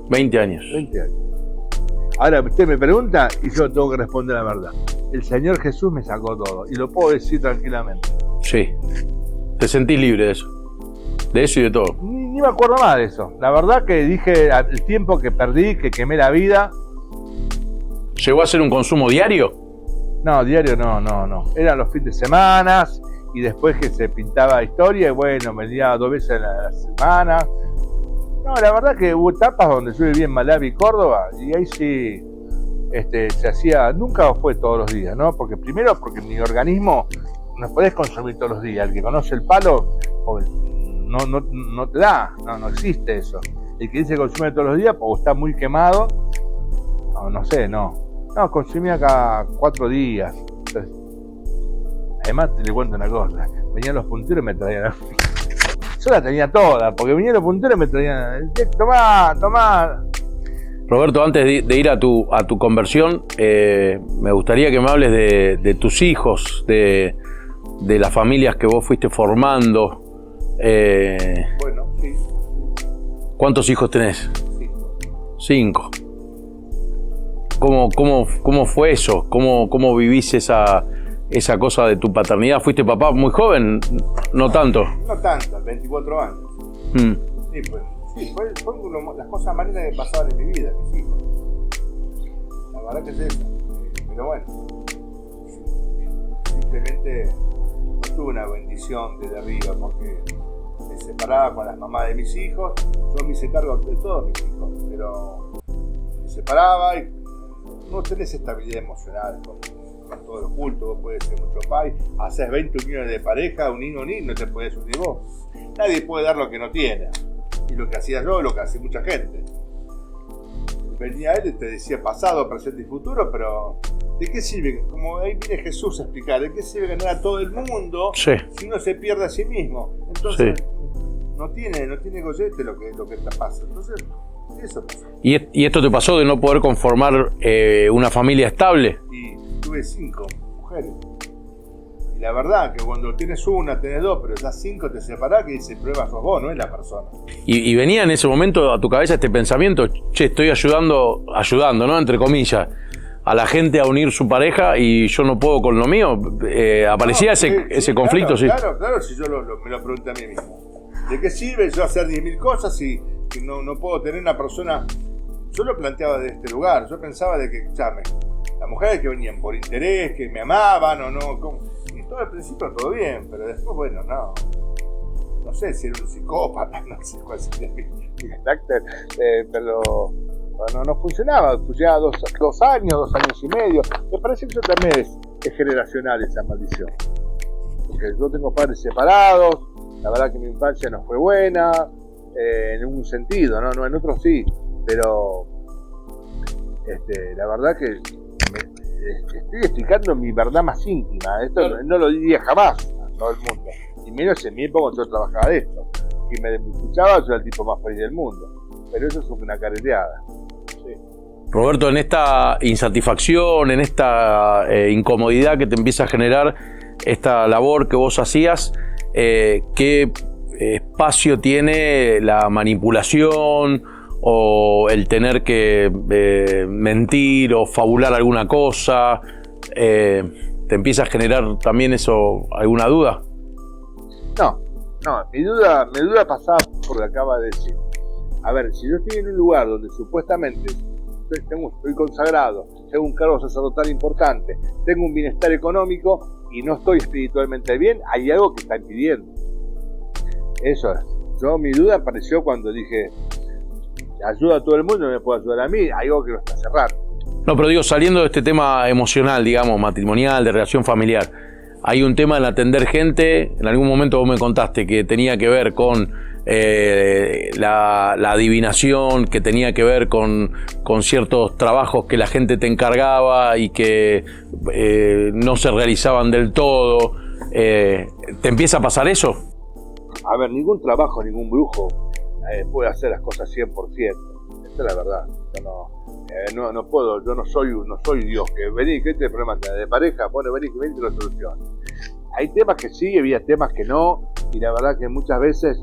20 años. 20 años. Ahora usted me pregunta y yo tengo que responder la verdad. El Señor Jesús me sacó todo y lo puedo decir tranquilamente. Sí. Te sentís libre de eso. De eso y de todo. Ni me acuerdo más de eso. La verdad que dije el tiempo que perdí, que quemé la vida. ¿Llegó a ser un consumo diario? No, diario no. Eran los fines de semana y después que se pintaba historia y bueno, venía 2 veces a la semana. No, la verdad que hubo etapas donde yo vivía en Malawi, Córdoba, y ahí sí se hacía, nunca fue todos los días, ¿no? Porque primero, porque mi organismo no podés consumir todos los días. El que conoce el palo, no te da, no existe eso. El que dice que consume todos los días, porque está muy quemado, no, consumía cada 4 días. Entonces, además, te cuento una cosa, venían los punteros y me traían. Yo la tenía toda, porque venían los punteros y me traían, tomá. Roberto, antes de ir a tu conversión, me gustaría que me hables de tus hijos, de las familias que vos fuiste formando. Bueno, sí. ¿Cuántos hijos tenés? 5. 5. ¿Cómo fue eso? ¿Cómo vivís esa cosa de tu paternidad? ¿Fuiste papá muy joven? No tanto. No tanto, 24 años. Sí, pues, fue las cosas más lindas que pasaban en mi vida, mis hijos. La verdad que es esa. Pero bueno, simplemente no tuve una bendición desde arriba porque me separaba con las mamás de mis hijos. Yo me hice cargo de todos mis hijos, pero me separaba y no tenés estabilidad emocional con todo el culto. Vos podés ser mucho pai, haces 20 uniones de pareja, un niño no te podés unir vos. Nadie puede dar lo que no tiene. Y lo que hacía yo, lo que hace mucha gente. Venía él y te decía pasado, presente y futuro, pero ¿de qué sirve? Como ahí viene Jesús a explicar, ¿de qué sirve ganar a todo el mundo si uno se pierde a sí mismo? Entonces no tiene gollete lo que te pasa. Entonces eso pasa. ¿Y esto te pasó de no poder conformar una familia estable? Y tuve 5 mujeres. Y la verdad que cuando tienes una, tenés 2, pero ya 5 te separás, que dice prueba sos vos, no es la persona. Y venía en ese momento a tu cabeza este pensamiento, che, estoy ayudando, ¿no? Entre comillas, a la gente a unir su pareja y yo no puedo con lo mío. ¿Aparecía ese conflicto? Claro, si yo me lo pregunté a mí mismo. ¿De qué sirve yo hacer 10.000 cosas si no puedo tener una persona? Yo lo planteaba de este lugar, yo pensaba de que, las mujeres que venían por interés, que me amaban o no, y todo al principio todo bien, pero después, bueno, no sé si era un psicópata, no sé cuál sería mi carácter, pero no funcionaba 2 años, 2 años y medio. Me parece que eso también es generacional, esa maldición, porque yo tengo padres separados. La verdad que mi infancia no fue buena, en un sentido, no en otro sí, pero la verdad que estoy explicando mi verdad más íntima. Esto no lo diría jamás a todo el mundo, y menos en mi época cuando yo trabajaba de esto. Quien me escuchaba, yo era el tipo más feliz del mundo, pero eso es una careteada. Sí. Roberto, en esta insatisfacción, en esta incomodidad que te empieza a generar esta labor que vos hacías, ¿qué espacio tiene la manipulación o el tener que mentir o fabular alguna cosa? ¿Te empieza a generar también eso alguna duda? No, mi duda pasaba por lo que acaba de decir. A ver, si yo estoy en un lugar donde supuestamente estoy consagrado, tengo un cargo sacerdotal importante, tengo un bienestar económico y no estoy espiritualmente bien, hay algo que está impidiendo. Eso es. Mi duda apareció cuando dije, ayuda a todo el mundo, no me puede ayudar a mí, hay algo que lo está cerrando. No, pero digo, saliendo de este tema emocional, digamos, matrimonial, de relación familiar, hay un tema en atender gente. En algún momento vos me contaste que tenía que ver con la adivinación, que tenía que ver con ciertos trabajos que la gente te encargaba y que no se realizaban del todo. ¿Te empieza a pasar eso? A ver, ningún trabajo, ningún brujo puede hacer las cosas 100%. Esa es la verdad. Yo no puedo, yo no soy Dios, que vení, ¿qué te problema de pareja? Bueno, vení que lo soluciono. Hay temas que sí, había temas que no, y la verdad que muchas veces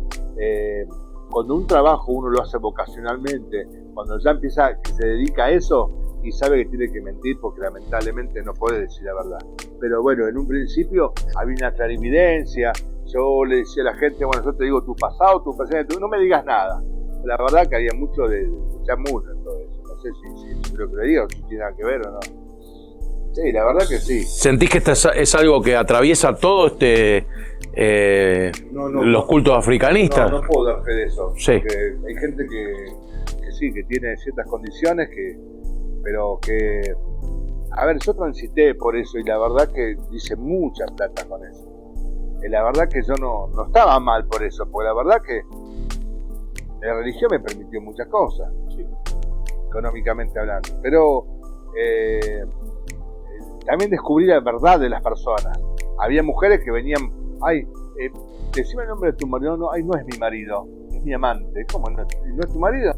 cuando un trabajo uno lo hace vocacionalmente, cuando ya que se dedica a eso y sabe que tiene que mentir porque lamentablemente no puede decir la verdad. Pero bueno, en un principio había una clarividencia. Yo le decía a la gente, bueno, yo te digo tu pasado, tu presente, no me digas nada. La verdad que había mucho de chamullo en todo eso. No sé si lo que le digo, si tiene nada que ver o no. Sí, la verdad que sí. ¿Sentís que es algo que atraviesa todo los cultos africanistas? No puedo dar fe de eso. Sí. Porque hay gente que sí, que tiene ciertas condiciones, pero que... A ver, yo transité por eso y la verdad que hice mucha plata con eso. La verdad que yo no estaba mal por eso, porque la verdad que la religión me permitió muchas cosas, sí, económicamente hablando, pero también descubrí la verdad de las personas. Había mujeres que venían, decime el nombre de tu marido, no es mi marido, es mi amante. ¿Cómo no es tu marido?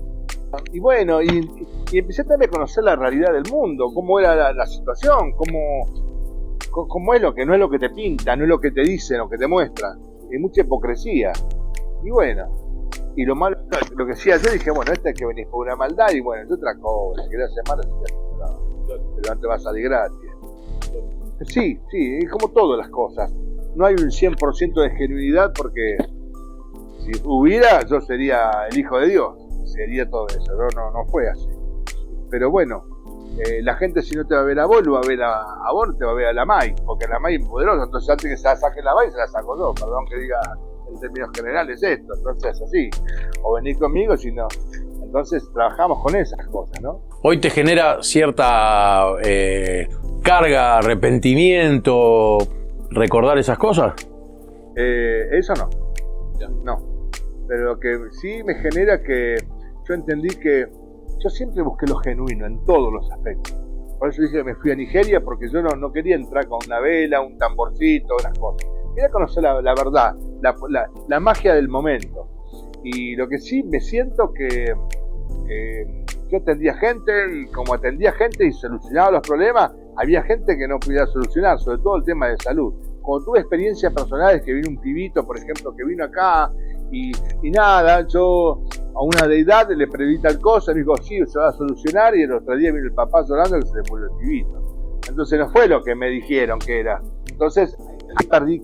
Y bueno, y empecé también a conocer la realidad del mundo, cómo era la situación, cómo es lo que no es lo que te pinta, no es lo que te dicen, lo que te muestran. Hay mucha hipocresía. Y bueno, y lo malo, lo que hacía yo, dije, bueno, este es que venís por una maldad, y bueno, yo otra cosa, que hace mal, pero antes va a salir gratis. Sí, es como todas las cosas. No hay un 100% de genuinidad, porque si hubiera, yo sería el hijo de Dios, sería todo eso, no fue así. Pero bueno, la gente, si no te va a ver a vos, lo va a ver a vos, no te va a ver a la MAI, porque la MAI es poderosa, entonces antes que se la saque la MAI, se la saco yo, perdón que diga en términos generales esto, entonces así, o venís conmigo, si no. Entonces trabajamos con esas cosas, ¿no? ¿Hoy te genera cierta carga, arrepentimiento, recordar esas cosas? Eso no, pero lo que sí me genera que yo entendí que yo siempre busqué lo genuino en todos los aspectos. Por eso dije que me fui a Nigeria, porque yo no quería entrar con una vela, un tamborcito, unas cosas. Quería conocer la verdad, la magia del momento. Y lo que sí me siento que yo atendía gente, y como atendía gente y solucionaba los problemas, había gente que no podía solucionar, sobre todo el tema de salud. Cuando tuve experiencias personales, que vino un pibito, por ejemplo, que vino acá y nada, yo a una deidad le pedí tal cosa, me dijo, sí, se va a solucionar, y el otro día vino el papá llorando que se le murió el pibito. Entonces no fue lo que me dijeron que era. Entonces perdí.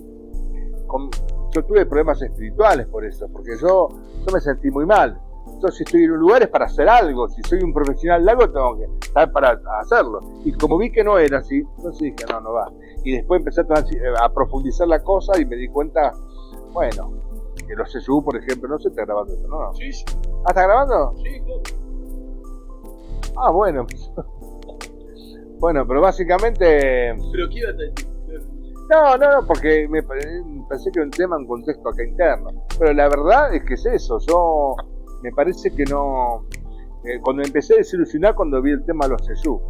Yo tuve problemas espirituales por eso, porque yo me sentí muy mal. Yo, si estoy en un lugar es para hacer algo, si soy un profesional de algo tengo que estar para hacerlo. Y como vi que no era así, entonces dije, no va. Y después empecé a profundizar la cosa y me di cuenta, bueno, que los CSU, por ejemplo, no se está grabando esto, ¿no? Sí. ¿Ah, está grabando? Sí, claro. Ah, bueno. Bueno, pero básicamente... ¿Pero qué iba a decir? No, porque me pensé que era un tema en contexto acá interno. Pero la verdad es que es eso. Yo me parece que no... cuando empecé a desilusionar, cuando vi el tema de los CSU.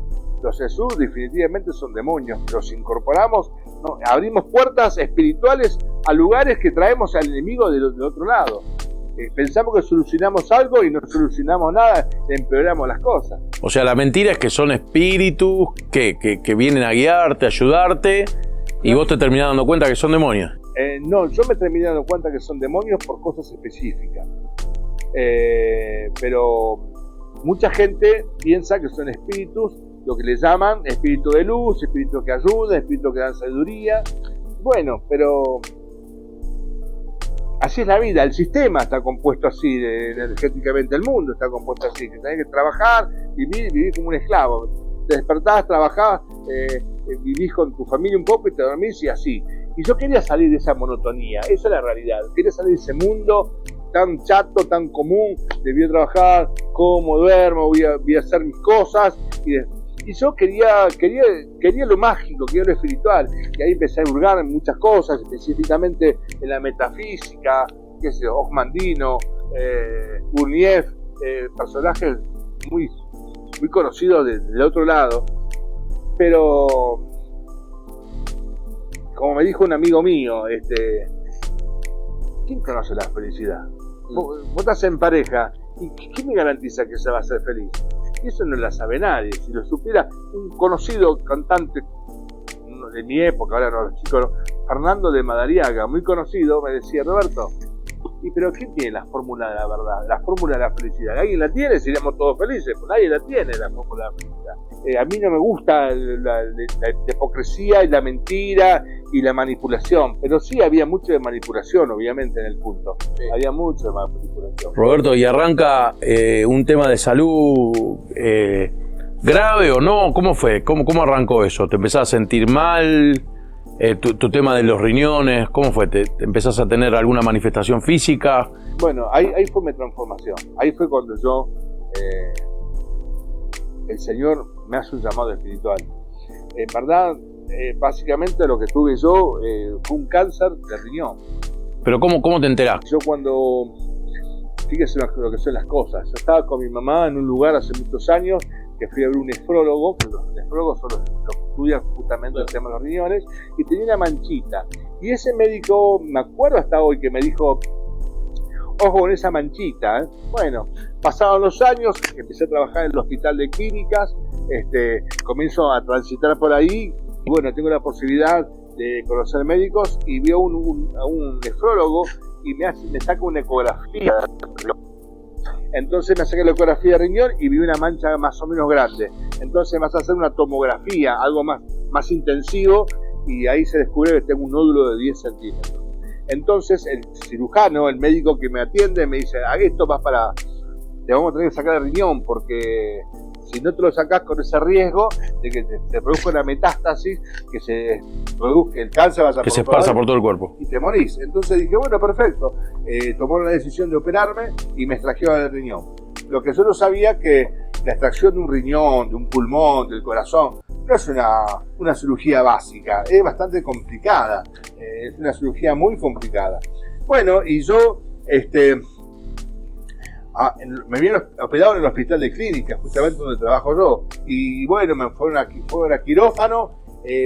Los CSU definitivamente son demonios. Los incorporamos, ¿no? Abrimos puertas espirituales a lugares que traemos al enemigo del otro lado. Pensamos que solucionamos algo y no solucionamos nada, empeoramos las cosas. O sea, la mentira es que son espíritus que vienen a guiarte, a ayudarte, y vos te terminás dando cuenta que son demonios. No, yo me terminé dando cuenta que son demonios por cosas específicas. Pero mucha gente piensa que son espíritus, lo que les llaman espíritu de luz, espíritu que ayuda, espíritu que dan sabiduría. Bueno, pero así es la vida, el sistema está compuesto así, energéticamente el mundo está compuesto así, que tenés que trabajar, vivir como un esclavo. Te despertás, trabajás, vivís con tu familia un poco y te dormís y así. Y yo quería salir de esa monotonía, esa es la realidad. Quería salir de ese mundo tan chato, tan común, de voy a trabajar, como duermo, voy a hacer mis cosas. Y yo quería lo mágico, quería lo espiritual. Y ahí empecé a hurgar en muchas cosas, específicamente en la metafísica, qué sé yo, Osmandino, Burniev, personajes muy conocidos del otro lado. Pero, como me dijo un amigo mío, ¿quién conoce la felicidad? Vos estás en pareja, ¿y quién me garantiza que se va a ser feliz? Y eso no lo sabe nadie. Si lo supiera un conocido cantante de mi época, ahora no, los chicos, Fernando de Madariaga, muy conocido, me decía, Roberto, pero ¿quién tiene la fórmula de la verdad? La fórmula de la felicidad. ¿Alguien la tiene? Seríamos todos felices. Pues nadie la tiene, la fórmula de la felicidad. A mí no me gusta la hipocresía y la mentira y la manipulación, pero sí había mucho de manipulación, obviamente, en el punto. Sí. Había mucho de manipulación. Roberto, y arranca un tema de salud grave o no. ¿Cómo fue? ¿Cómo arrancó eso? ¿Te empezás a sentir mal? Tu tema de los riñones, ¿cómo fue? ¿Te empezás a tener alguna manifestación física? Bueno, ahí fue mi transformación. Ahí fue cuando yo, el Señor me hace un llamado espiritual. En verdad, básicamente lo que tuve yo fue un cáncer de riñón. ¿Pero cómo te enterás? Yo cuando, fíjese lo que son las cosas, yo estaba con mi mamá en un lugar hace muchos años, que fui a ver un nefrólogo, que los nefrólogos son los que estudian justamente el tema de los riñones, y tenía una manchita. Y ese médico, me acuerdo hasta hoy, que me dijo, ojo con esa manchita. Bueno, pasaron los años, empecé a trabajar en el hospital de clínicas, comienzo a transitar por ahí, y bueno, tengo la posibilidad de conocer médicos, y veo a un nefrólogo y me saca una ecografía. Entonces me saqué la ecografía de riñón y vi una mancha más o menos grande. Entonces me vas a hacer una tomografía, algo más intensivo, y ahí se descubre que tengo un nódulo de 10 centímetros. Entonces el cirujano, el médico que me atiende, me dice, esto vas te vamos a tener que sacar el riñón, porque si no te lo sacás con ese riesgo de que se produzca una metástasis, que se produzca el cáncer, que se esparza por todo el cuerpo y te morís. Entonces dije, bueno, perfecto. Tomó la decisión de operarme y me extrajeron el riñón. Lo que yo no sabía, que la extracción de un riñón, de un pulmón, del corazón, no es una cirugía básica, es bastante complicada, es una cirugía muy complicada. Bueno, y yo me habían operado en el hospital de clínica, justamente donde trabajo yo, y bueno, me fueron a quirófano,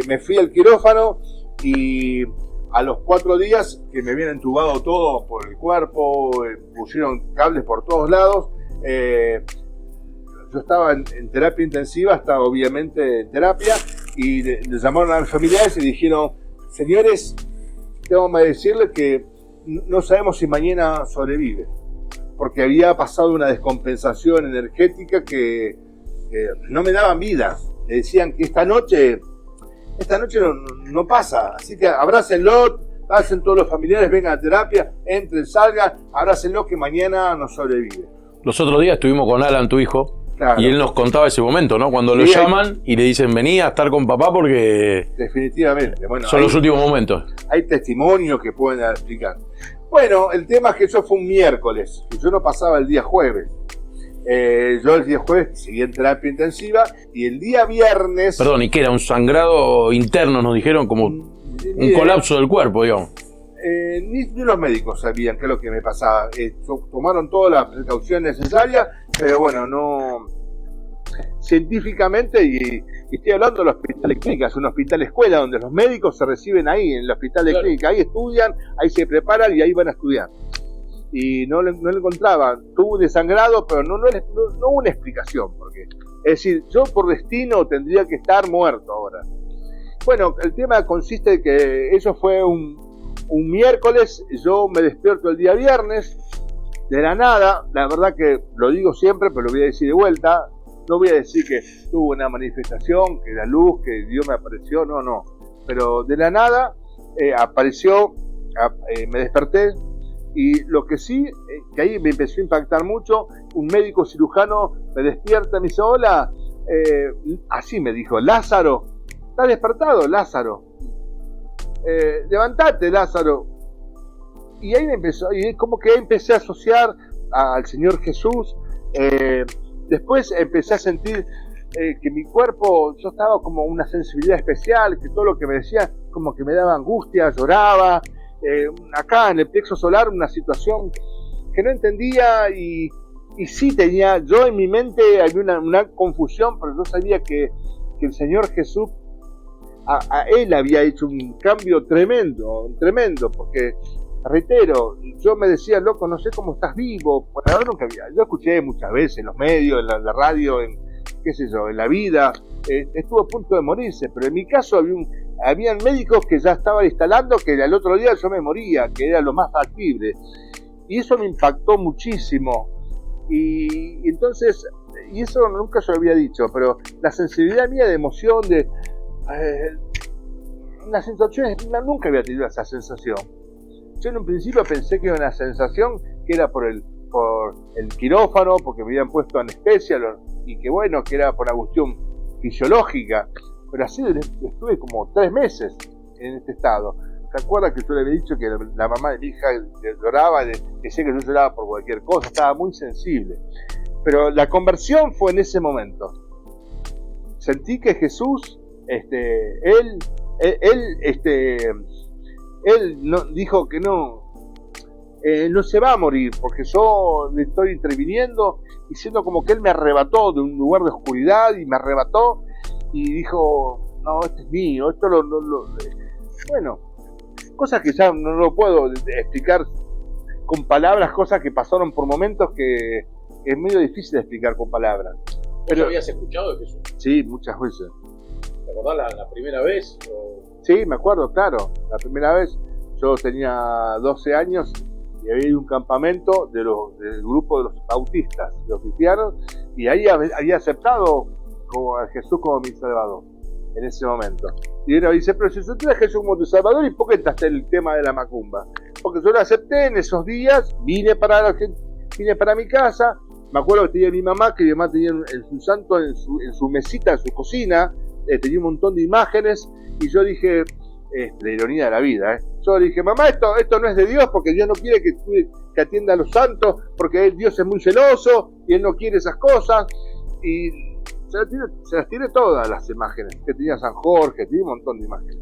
me fui al quirófano y a los 4 días que me habían entubado todo por el cuerpo, pusieron cables por todos lados, yo estaba en terapia intensiva, estaba obviamente en terapia, y le llamaron a mis familiares y dijeron, señores, tengo que decirles que no sabemos si mañana sobrevive, porque había pasado una descompensación energética que no me daban vida. Le decían que esta noche no pasa, así que abrácenlo, hacen todos los familiares, vengan a terapia, entren, salgan, abrácenlo, que mañana no sobrevive. Los otros días estuvimos con Alan, tu hijo, claro, y él nos contaba ese momento, ¿no? Cuando lo llaman y le dicen, vení a estar con papá porque... Definitivamente. Bueno, son los últimos momentos. Hay testimonios que pueden explicar. Bueno, el tema es que eso fue un miércoles, y yo no pasaba el día jueves. Yo el día jueves seguí en terapia intensiva, y el día viernes... Perdón, ¿y qué era? ¿Un sangrado interno, nos dijeron? Como un colapso del cuerpo, digamos. Ni los médicos sabían qué es lo que me pasaba. Tomaron todas las precauciones necesarias, pero bueno, no... Científicamente, y estoy hablando del hospital de clínica, es un hospital escuela donde los médicos se reciben ahí, en el hospital de clínica, ahí estudian, ahí se preparan y ahí van a estudiar. Y no lo encontraban, tuvo un desangrado, pero no hubo una explicación, porque, es decir, yo por destino tendría que estar muerto ahora. Bueno, el tema consiste en que eso fue un miércoles, yo me despierto el día viernes, de la nada, la verdad que lo digo siempre, pero lo voy a decir de vuelta. No voy a decir que tuvo una manifestación, que la luz, que Dios me apareció, no. Pero de la nada apareció, me desperté, y lo que sí, que ahí me empezó a impactar mucho, un médico cirujano me despierta, me dice, hola, así me dijo, Lázaro, ¿estás despertado, Lázaro? Levantate, Lázaro. Y ahí me empezó, y es como que empecé a asociar al Señor Jesús. Después empecé a sentir que mi cuerpo, yo estaba como una sensibilidad especial, que todo lo que me decía como que me daba angustia, lloraba. Acá en el plexo solar una situación que no entendía, y sí tenía, yo en mi mente había una confusión, pero yo sabía que el Señor Jesús, a Él había hecho un cambio tremendo, porque... Reitero, yo me decía, loco, no sé cómo estás vivo. Bueno, yo escuché muchas veces en los medios, en la radio, en la vida, estuvo a punto de morirse, pero en mi caso habían médicos que ya estaban instalando que al otro día yo me moría, que era lo más factible, y eso me impactó muchísimo. Y entonces, y eso nunca se lo había dicho, pero la sensibilidad mía de emoción, de una sensación, nunca había tenido esa sensación. Yo en un principio pensé que era una sensación que era por el quirófano, porque me habían puesto anestesia, y que bueno, que era por una cuestión fisiológica, pero así estuve como 3 meses en este estado. ¿Se acuerda que yo le había dicho que la mamá de mi hija lloraba, decía que yo lloraba por cualquier cosa, estaba muy sensible? Pero la conversión fue en ese momento. Sentí que Jesús, él no, dijo que no se va a morir, porque yo le estoy interviniendo, y siento como que él me arrebató de un lugar de oscuridad, y me arrebató, y dijo, no, este es mío, esto bueno, cosas que ya no lo puedo explicar con palabras, cosas que pasaron por momentos que es medio difícil de explicar con palabras. ¿Pero lo habías escuchado de Jesús? Sí, muchas veces. ¿Te acordás la primera vez? Sí, me acuerdo, claro. La primera vez yo tenía 12 años y había un campamento del grupo de los bautistas, los cristianos, y ahí había aceptado a Jesús como mi Salvador en ese momento. Y uno dice, pero si aceptaste a Jesús como tu Salvador, ¿y por qué entraste en el tema de la macumba? Porque yo lo acepté en esos días, vine para mi casa. Me acuerdo que tenía mi mamá, que mi mamá tenía su santo en su mesita, en su cocina, tenía un montón de imágenes, y yo dije, la ironía de la vida, yo le dije, mamá, esto no es de Dios, porque Dios no quiere que atienda a los santos, porque Dios es muy celoso, y Él no quiere esas cosas, y se las tiene todas las imágenes, que tenía San Jorge, tenía un montón de imágenes.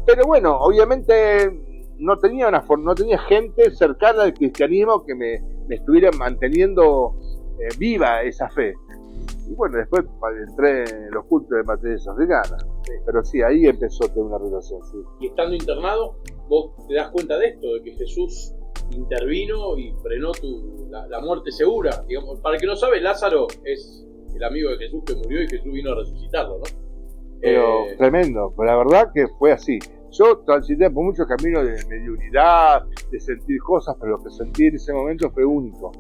Pero bueno, obviamente no tenía gente cercana al cristianismo que me estuviera manteniendo viva esa fe. Y bueno, después entré en los cultos de matriz africana. Pero sí, ahí empezó toda una relación. Sí. Y estando internado, vos te das cuenta de esto, de que Jesús intervino y frenó la muerte segura. Digamos, para el que no sabe, Lázaro es el amigo de Jesús que murió y Jesús vino a resucitarlo, ¿no? Pero tremendo, pero la verdad que fue así. Yo transité por muchos caminos de mediunidad, de sentir cosas, pero lo que sentí en ese momento fue único.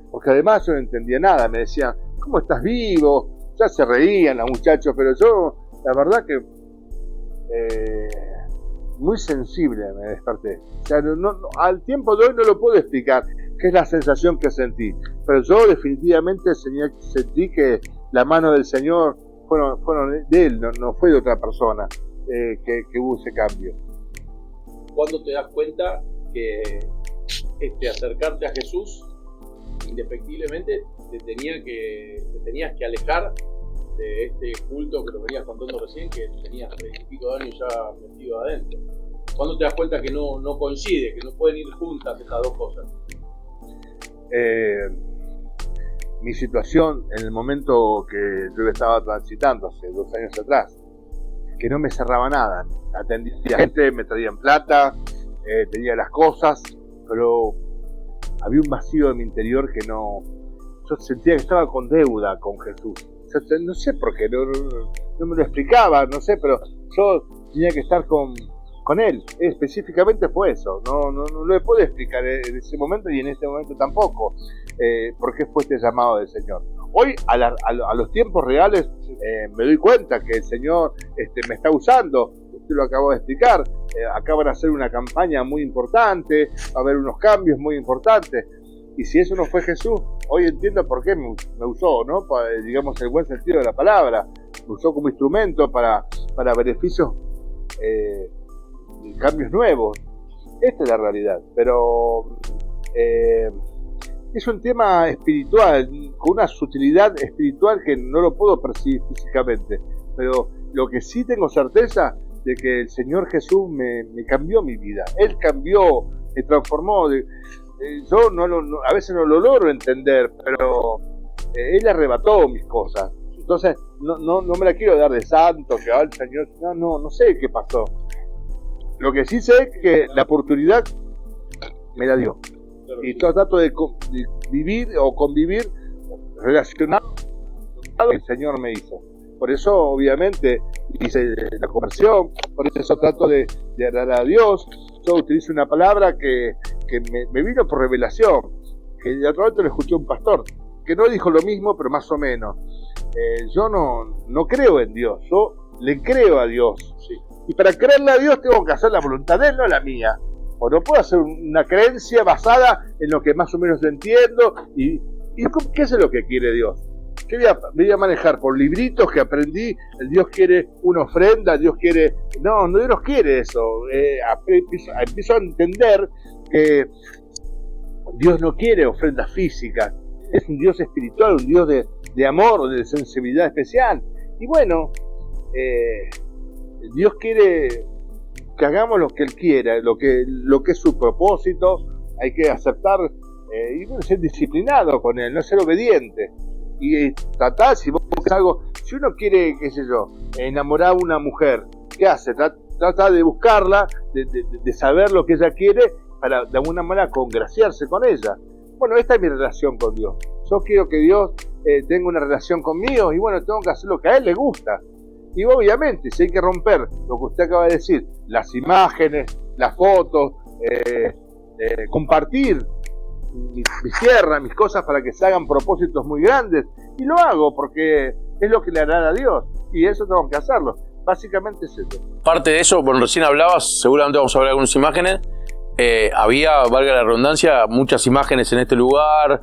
Porque además yo no entendía nada, me decían, ¿cómo estás vivo? Ya se reían los muchachos, pero yo, la verdad que muy sensible me desperté. O sea, al tiempo de hoy no lo puedo explicar qué es la sensación que sentí, pero yo definitivamente sentí que la mano del Señor fueron de Él, no fue de otra persona que hubo ese cambio. ¿Cuándo te das cuenta que acercarte a Jesús indefectiblemente te tenías que alejar de este culto que lo venías contando recién, que tenías 30 y pico de años ya metido adentro? ¿Cuándo te das cuenta que no coincide, que no pueden ir juntas estas dos cosas? Mi situación en el momento que yo estaba transitando hace 2 años atrás, que no me cerraba nada, atendía a gente, me traían plata, tenía las cosas, pero había un vacío en mi interior que yo sentía que estaba con deuda con Jesús. O sea, no sé por qué, no me lo explicaba, no sé, pero yo tenía que estar con Él. Específicamente fue eso. No lo puedo explicar en ese momento y en este momento tampoco por qué fue este llamado del Señor. Hoy, a los tiempos reales, me doy cuenta que el Señor me está usando. Usted lo acabo de explicar. Acaban de hacer una campaña muy importante, va a haber unos cambios muy importantes. Y si eso no fue Jesús, hoy entiendo por qué me usó, ¿no? Digamos, el buen sentido de la palabra. Me usó como instrumento para beneficios, cambios nuevos. Esta es la realidad. Pero es un tema espiritual, con una sutilidad espiritual que no lo puedo percibir físicamente. Pero lo que sí tengo certeza de que el Señor Jesús me cambió mi vida. Él cambió, me transformó. Yo a veces no lo logro entender, pero Él arrebató mis cosas. Entonces no me la quiero dar de santo, que el Señor, no sé qué pasó. Lo que sí sé es que la oportunidad me la dio. Y trato de vivir o convivir relacionado con lo que el Señor me hizo. Por eso, obviamente, hice la conversión, por eso trato de adorar a Dios. Yo utilizo una palabra que me vino por revelación, que de otro lado lo escuché un pastor, que no dijo lo mismo, pero más o menos. Yo no creo en Dios, yo le creo a Dios. Sí. Y para creerle a Dios tengo que hacer la voluntad de Él, no la mía. O no puedo hacer una creencia basada en lo que más o menos entiendo. ¿Y qué es lo que quiere Dios? ¿Qué voy a manejar por libritos que aprendí? Dios quiere una ofrenda, Dios quiere... No, Dios quiere eso. Empiezo a entender que Dios no quiere ofrendas físicas. Es un Dios espiritual, un Dios de amor, de sensibilidad especial. Y bueno, Dios quiere que hagamos lo que Él quiera, lo que es su propósito. Hay que aceptar y ser disciplinado con Él, no ser obediente. Y tratar, si vos buscas algo, si uno quiere, qué sé yo, enamorar a una mujer, ¿qué hace? Trata de buscarla, de saber lo que ella quiere, para de alguna manera congraciarse con ella. Bueno, esta es mi relación con Dios. Yo quiero que Dios tenga una relación conmigo y bueno, tengo que hacer lo que a Él le gusta. Y obviamente, si hay que romper lo que usted acaba de decir, las imágenes, las fotos, compartir mis tierras, mis cosas para que se hagan propósitos muy grandes. Y lo hago porque es lo que le agrada a Dios. Y eso tengo que hacerlo. Básicamente es eso. Parte de eso, bueno, recién hablabas, seguramente vamos a ver algunas imágenes. Había, valga la redundancia, muchas imágenes en este lugar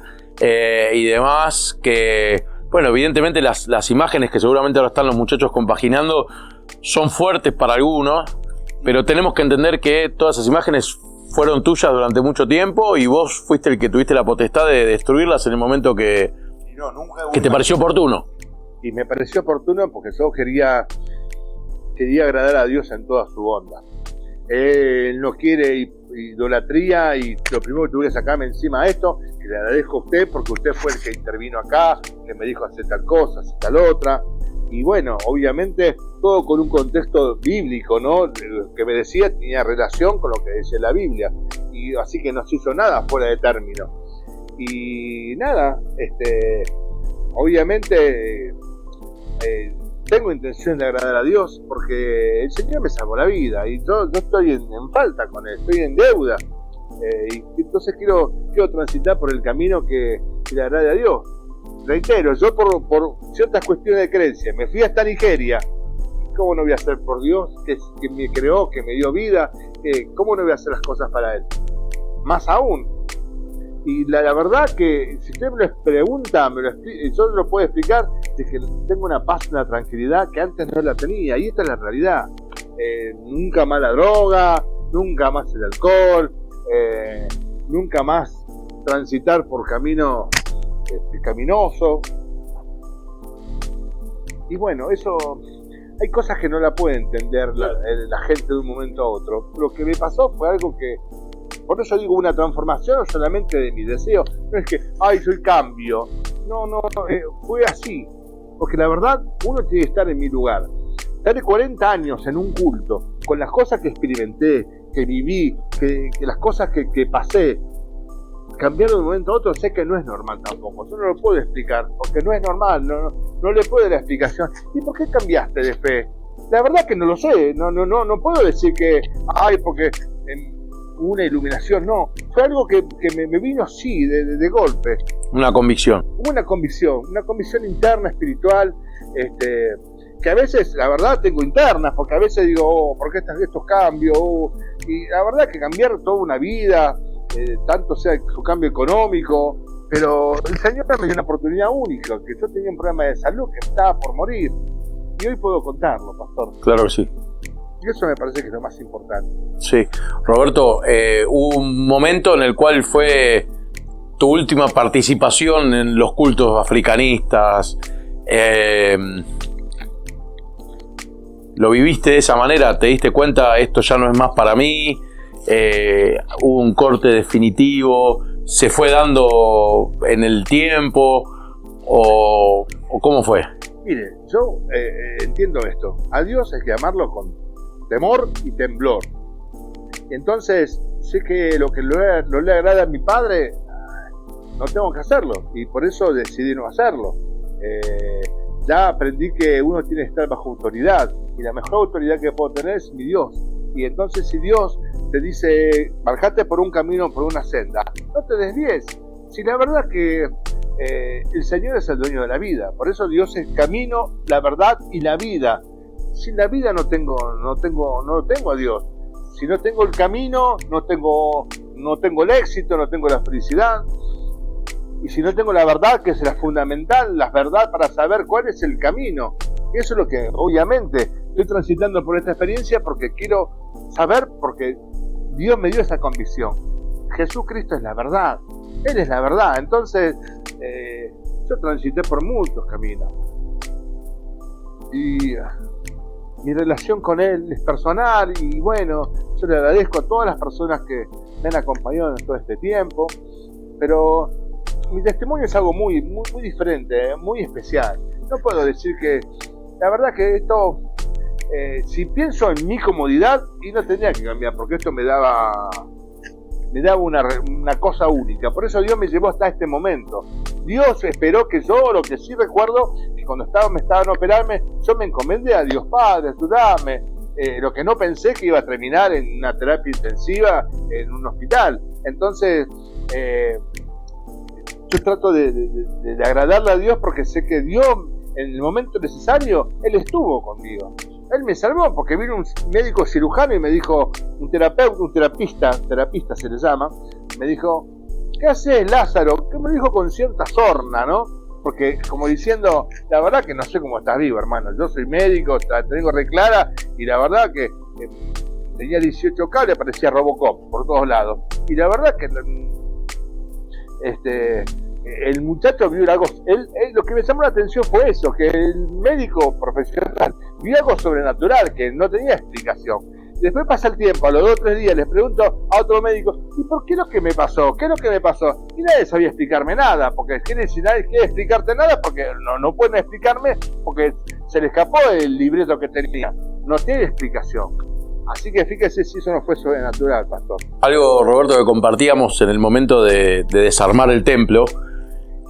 y demás que, bueno, evidentemente las imágenes que seguramente ahora están los muchachos compaginando son fuertes para algunos, pero tenemos que entender que todas esas imágenes fueron tuyas durante mucho tiempo y vos fuiste el que tuviste la potestad de destruirlas en el momento que te pareció oportuno. Y me pareció oportuno porque yo quería agradar a Dios en toda su onda. Él no quiere idolatría y lo primero que tuve que sacarme encima de esto, que le agradezco a usted porque usted fue el que intervino acá, que me dijo hacer tal cosa, hacer tal otra. Y bueno, obviamente todo con un contexto bíblico, ¿no? Lo que me decía tenía relación con lo que decía la Biblia. Y así que no se hizo nada fuera de término. Y nada, obviamente tengo intención de agradar a Dios porque el Señor me salvó la vida y yo estoy en falta con Él, estoy en deuda. Y entonces quiero transitar por el camino que le agrade a Dios. Reitero, yo por ciertas cuestiones de creencia me fui hasta Nigeria. ¿Cómo no voy a hacer por Dios que me creó, que me dio vida? ¿Cómo no voy a hacer las cosas para Él? Más aún. Y la verdad que si usted me lo pregunta, yo lo puedo explicar, de que tengo una paz, una tranquilidad que antes no la tenía, y esta es la realidad. Nunca más la droga, nunca más el alcohol, nunca más transitar por camino caminoso. Y bueno, eso, hay cosas que no la puede entender la gente de un momento a otro. Lo que me pasó fue algo que, por eso digo, una transformación no solamente de mi deseo, no es que, ay, soy cambio. No, fue así. Porque la verdad, uno tiene que estar en mi lugar. Estar de 40 años en un culto, con las cosas que experimenté, que viví, que las cosas que pasé, cambiar de un momento a otro, sé que no es normal tampoco. Yo no lo puedo explicar, porque no es normal, no le puedo dar explicación. ¿Y por qué cambiaste de fe? La verdad que no lo sé, no puedo decir que, ay, porque una iluminación, no. Fue algo que me vino así, de golpe. Una convicción. Una convicción interna, espiritual, que a veces, la verdad, tengo internas, porque a veces digo, ¿por qué estos cambios? Y la verdad que cambiar toda una vida, tanto sea su cambio económico, pero el Señor me dio una oportunidad única, que yo tenía un problema de salud que estaba por morir, y hoy puedo contarlo, pastor. Claro que sí. Y eso me parece que es lo más importante. Sí. Roberto, hubo un momento en el cual fue tu última participación en los cultos africanistas. ¿Lo viviste de esa manera? ¿Te diste cuenta, esto ya no es más para mí? ¿Hubo un corte definitivo? ¿Se fue dando en el tiempo? ¿O cómo fue? Mire, yo entiendo esto. A Dios hay que amarlo con temor y temblor. Entonces, sé que lo que no le agrada a mi padre, no tengo que hacerlo. Y por eso decidí no hacerlo. Ya aprendí que uno tiene que estar bajo autoridad. Y la mejor autoridad que puedo tener es mi Dios. Y entonces si Dios te dice, marcate por un camino, por una senda, no te desvíes. Si la verdad que el Señor es el dueño de la vida. Por eso Dios es el camino, la verdad y la vida. Sin la vida no tengo a Dios. Si no tengo el camino, no tengo el éxito, no tengo la felicidad. Y si no tengo la verdad, que es la fundamental, la verdad para saber cuál es el camino. Y eso es lo que, obviamente, estoy transitando por esta experiencia porque quiero saber, porque Dios me dio esa convicción. Jesucristo es la verdad. Él es la verdad. Entonces, yo transité por muchos caminos. Y mi relación con Él es personal y bueno, yo le agradezco a todas las personas que me han acompañado en todo este tiempo, pero mi testimonio es algo muy diferente, muy especial. No puedo decir que, la verdad que esto, si pienso en mi comodidad, y no tendría que cambiar, porque esto me daba una cosa única. Por eso Dios me llevó hasta este momento. Dios esperó que yo, lo que sí recuerdo, que cuando me estaban operarme, yo me encomendé a Dios Padre, ayúdame. Lo que no pensé que iba a terminar en una terapia intensiva en un hospital. Entonces, yo trato de agradarle a Dios porque sé que Dios, en el momento necesario, Él estuvo conmigo. Él me salvó porque vino un médico cirujano y me dijo, un terapista se le llama, me dijo, ¿qué haces, Lázaro? Que me dijo con cierta sorna, ¿no? Porque como diciendo, la verdad que no sé cómo estás vivo, hermano. Yo soy médico, te tengo re clara, y la verdad que tenía 18 cables, parecía Robocop por todos lados. Y la verdad que el muchacho vio algo, lo que me llamó la atención fue eso, que el médico profesional vio algo sobrenatural, que no tenía explicación. Después pasa el tiempo, a los 2 o 3 días les pregunto a otro médico, ¿y por qué es lo que me pasó? ¿Qué es lo que me pasó? Y nadie sabía explicarme nada, porque si nadie quiere explicarte nada, porque no pueden explicarme, porque se le escapó el libreto que tenía. No tiene explicación. Así que fíjese si eso no fue sobrenatural, pastor. Algo, Roberto, que compartíamos en el momento de desarmar el templo,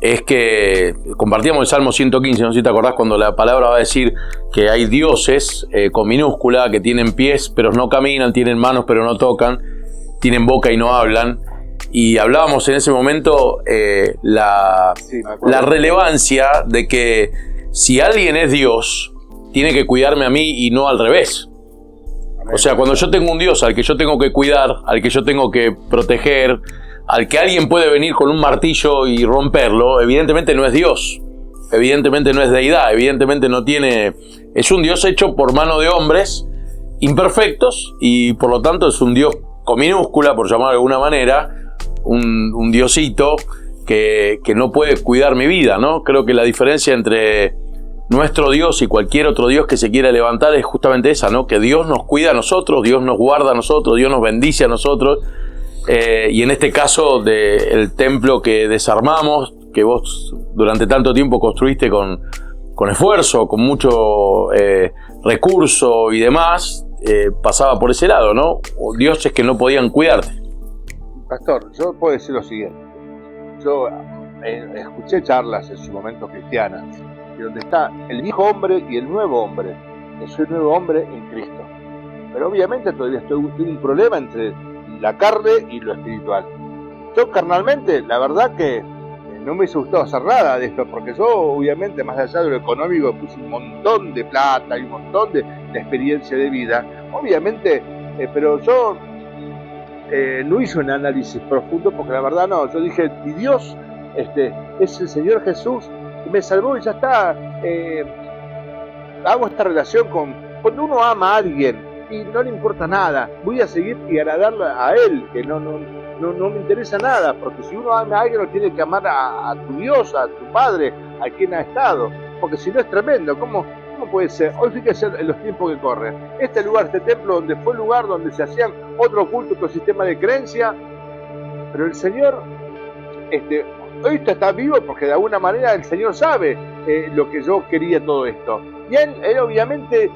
es que compartíamos el Salmo 115, no sé si te acordás, cuando la palabra va a decir que hay dioses con minúscula, que tienen pies pero no caminan, tienen manos pero no tocan, tienen boca y no hablan. Y hablábamos en ese momento la relevancia de que si alguien es Dios, tiene que cuidarme a mí y no al revés. O sea, cuando yo tengo un Dios al que yo tengo que cuidar, al que yo tengo que proteger, al que alguien puede venir con un martillo y romperlo, evidentemente no es Dios, evidentemente no es deidad, evidentemente no tiene... Es un Dios hecho por mano de hombres imperfectos y por lo tanto es un Dios con minúscula, por llamarlo de alguna manera, un Diosito que no puede cuidar mi vida, ¿no? Creo que la diferencia entre nuestro Dios y cualquier otro Dios que se quiera levantar es justamente esa, ¿no? Que Dios nos cuida a nosotros, Dios nos guarda a nosotros, Dios nos bendice a nosotros. Y en este caso del templo que desarmamos, que vos durante tanto tiempo construiste con esfuerzo, con mucho recurso y demás, pasaba por ese lado, ¿no? Dioses que no podían cuidarte. Pastor, yo puedo decir lo siguiente. Yo escuché charlas en su momento cristianas, y donde está el viejo hombre y el nuevo hombre. Yo soy el nuevo hombre en Cristo. Pero obviamente todavía tengo un problema entre la carne y lo espiritual. Yo carnalmente, la verdad que no me hubiese gustado hacer nada de esto, porque yo obviamente más allá de lo económico puse un montón de plata y un montón de experiencia de vida, obviamente, pero yo no hice un análisis profundo, porque la verdad no, yo dije, mi Dios es el Señor Jesús, que me salvó y ya está. Hago esta relación cuando uno ama a alguien y no le importa nada, voy a seguir y agradarle a Él, que no me interesa nada, porque si uno ama a alguien, lo tiene que amar a tu Dios, a tu Padre, a quien ha estado, porque si no es tremendo. ¿Cómo puede ser? Hoy fíjese en los tiempos que corren. Este lugar, este templo, donde fue el lugar donde se hacían otro culto, otro sistema de creencia, pero el Señor, hoy esto está vivo porque de alguna manera el Señor sabe lo que yo quería todo esto. Y Él obviamente,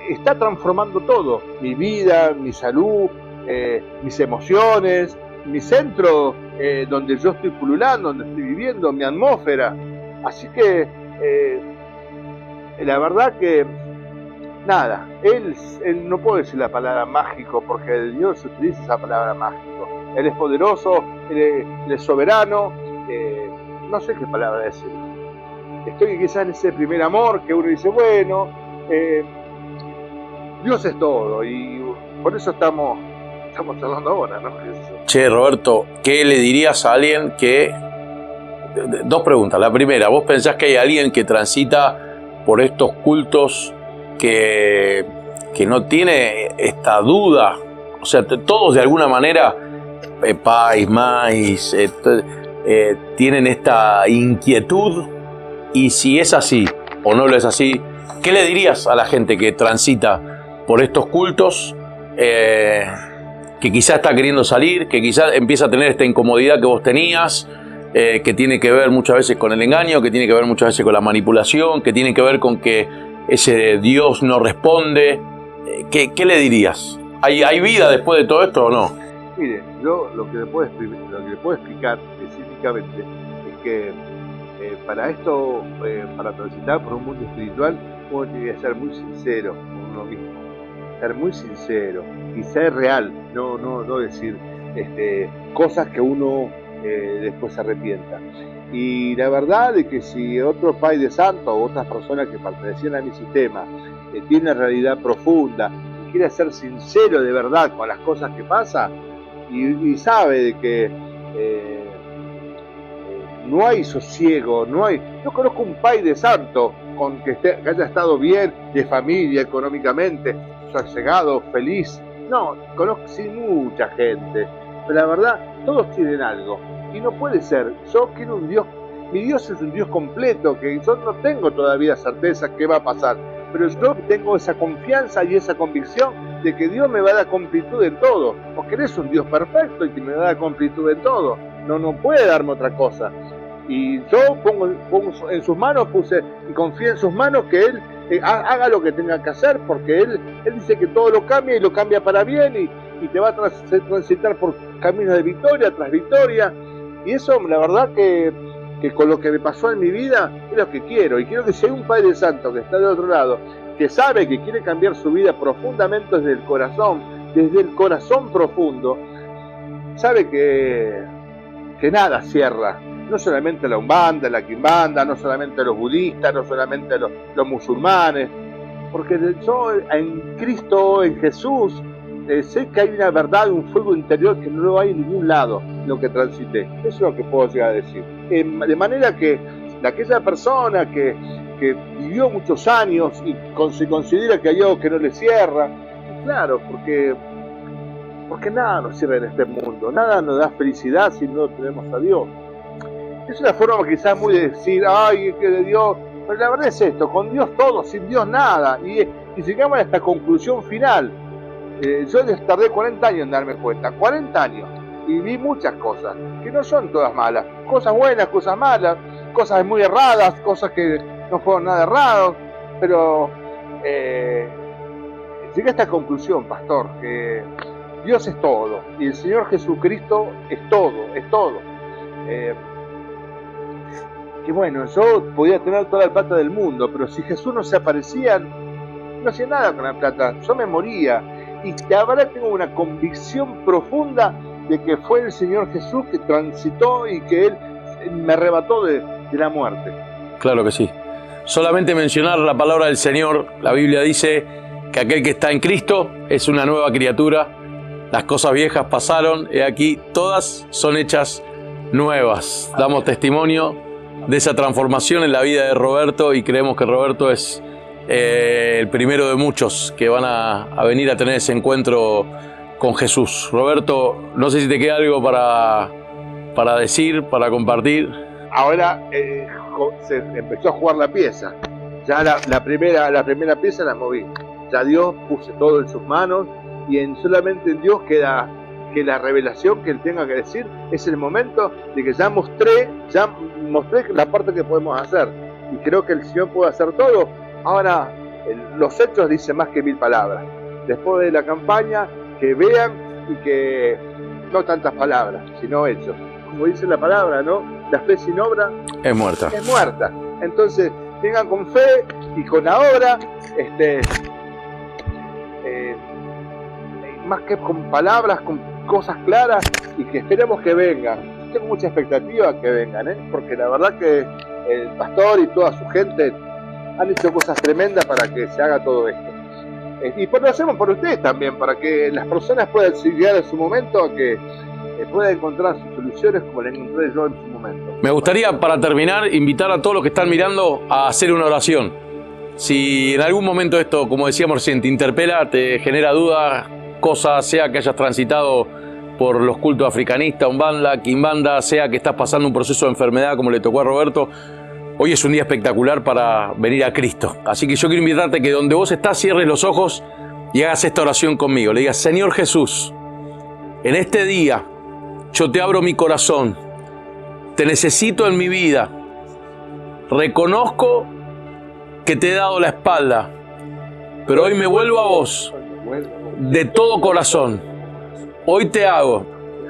está transformando todo, mi vida, mi salud, mis emociones, mi centro donde yo estoy pululando, donde estoy viviendo, mi atmósfera. Así que la verdad que nada, él no puedo decir la palabra mágico, porque Dios utiliza esa palabra mágico. Él es poderoso, él es soberano, no sé qué palabra decir. Estoy quizás en ese primer amor que uno dice, bueno, Dios es todo, y por eso estamos charlando ahora, ¿no? Che, Roberto, ¿qué le dirías a alguien que... Dos preguntas. La primera, ¿vos pensás que hay alguien que transita por estos cultos que no tiene esta duda? O sea, todos de alguna manera, Pais, Mais, tienen esta inquietud, y si es así o no lo es así, ¿qué le dirías a la gente que transita por estos cultos, que quizá está queriendo salir, que quizá empieza a tener esta incomodidad que vos tenías, que tiene que ver muchas veces con el engaño, que tiene que ver muchas veces con la manipulación, que tiene que ver con que ese Dios no responde? ¿Qué le dirías? ¿Hay vida después de todo esto o no? Mire, yo lo que le puedo explicar específicamente es que para esto, para transitar por un mundo espiritual, uno tiene que ser muy sincero con uno mismo, ser muy sincero y ser real, no decir cosas que uno después se arrepienta. Y la verdad es que si otro Pai de Santo o otras personas que pertenecían a mi sistema tiene realidad profunda y quiere ser sincero de verdad con las cosas que pasan y sabe de que no hay sosiego, no hay... Yo conozco un Pai de Santo con que haya estado bien de familia, económicamente, sosegado, feliz. No, conozco sí mucha gente, pero la verdad todos tienen algo y no puede ser. Yo quiero un Dios, mi Dios es un Dios completo, que yo no tengo todavía certeza qué va a pasar, pero yo tengo esa confianza y esa convicción de que Dios me va a dar completud en todo, porque Él es un Dios perfecto y que me va a dar completud en todo, no puede darme otra cosa. Y yo pongo en sus manos, y confío en sus manos que Él haga lo que tenga que hacer, porque Él dice que todo lo cambia y lo cambia para bien y te va a transitar por caminos de victoria tras victoria. Y eso, la verdad que con lo que me pasó en mi vida es lo que quiero. Y quiero que si hay un Padre Santo que está del otro lado, que sabe que quiere cambiar su vida profundamente desde el corazón profundo, sabe que nada cierra. No solamente la Umbanda, la Quimbanda, no solamente los budistas, no solamente los musulmanes, porque yo en Cristo, en Jesús, sé que hay una verdad, un fuego interior que no lo hay en ningún lado en lo que transité. Eso es lo que puedo llegar a decir. De manera que aquella persona que vivió muchos años y se considera que hay algo que no le cierra, claro, porque nada nos cierra en este mundo, nada nos da felicidad si no tenemos a Dios. Es una forma quizás muy de decir, ay, es que de Dios, pero la verdad es esto, con Dios todo, sin Dios nada, y llegamos a esta conclusión final. Yo les tardé 40 años en darme cuenta, 40 años, y vi muchas cosas, que no son todas malas, cosas buenas, cosas malas, cosas muy erradas, cosas que no fueron nada erradas, pero llegué a esta conclusión, pastor, que Dios es todo, y el Señor Jesucristo es todo, es todo. Que bueno, yo podía tener toda la plata del mundo, pero si Jesús no se aparecía, no hacía nada con la plata, yo me moría. Y la verdad tengo una convicción profunda de que fue el Señor Jesús que transitó y que Él me arrebató de la muerte. Claro que sí. Solamente mencionar la palabra del Señor, la Biblia dice que aquel que está en Cristo es una nueva criatura, las cosas viejas pasaron, y aquí todas son hechas nuevas. Damos testimonio de esa transformación en la vida de Roberto y creemos que Roberto es el primero de muchos que van a venir a tener ese encuentro con Jesús. Roberto, no sé si te queda algo para decir, para compartir. Ahora se empezó a jugar la pieza. Ya la primera pieza la moví. Ya Dios puse todo en sus manos y solamente en Dios queda que la revelación que Él tenga que decir. Es el momento de que ya mostré la parte que podemos hacer. Y creo que el Señor puede hacer todo. Ahora, los hechos dicen más que 1000 palabras. Después de la campaña, que vean y que no tantas palabras, sino hechos. Como dice la palabra, ¿no? La fe sin obra es muerta. Es muerta. Entonces, vengan con fe y con la obra, más que con palabras, con cosas claras, y que esperemos que vengan. Tengo mucha expectativa que vengan, porque la verdad que el pastor y toda su gente han hecho cosas tremendas para que se haga todo esto. Y pues lo hacemos por ustedes también, para que las personas puedan llegar en su momento a que puedan encontrar sus soluciones como las encontré yo en su momento. Me gustaría, para terminar, invitar a todos los que están mirando a hacer una oración. Si en algún momento esto, como decíamos recién, te interpela, te genera dudas, cosas, sea que hayas transitado por los cultos africanistas, Umbanda, Quimbanda, sea que estás pasando un proceso de enfermedad como le tocó a Roberto, hoy es un día espectacular para venir a Cristo. Así que yo quiero invitarte que donde vos estás cierres los ojos y hagas esta oración conmigo. Le digas: Señor Jesús, en este día yo te abro mi corazón, te necesito en mi vida, reconozco que te he dado la espalda, pero hoy me vuelvo a vos de todo corazón. Hoy te hago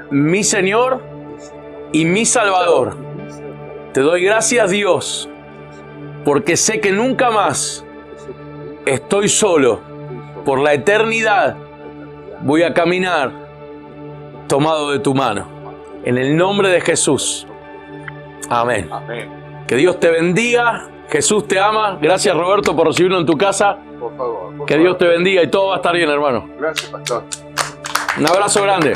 mi Señor y mi Salvador. Te doy gracias, Dios, porque sé que nunca más estoy solo. Por la eternidad voy a caminar tomado de tu mano. En el nombre de Jesús. Amén. Amén. Que Dios te bendiga. Jesús te ama. Gracias, Roberto, por recibirnos en tu casa. Por favor. Que Dios te bendiga y todo va a estar bien, hermano. Gracias, pastor. Un abrazo grande.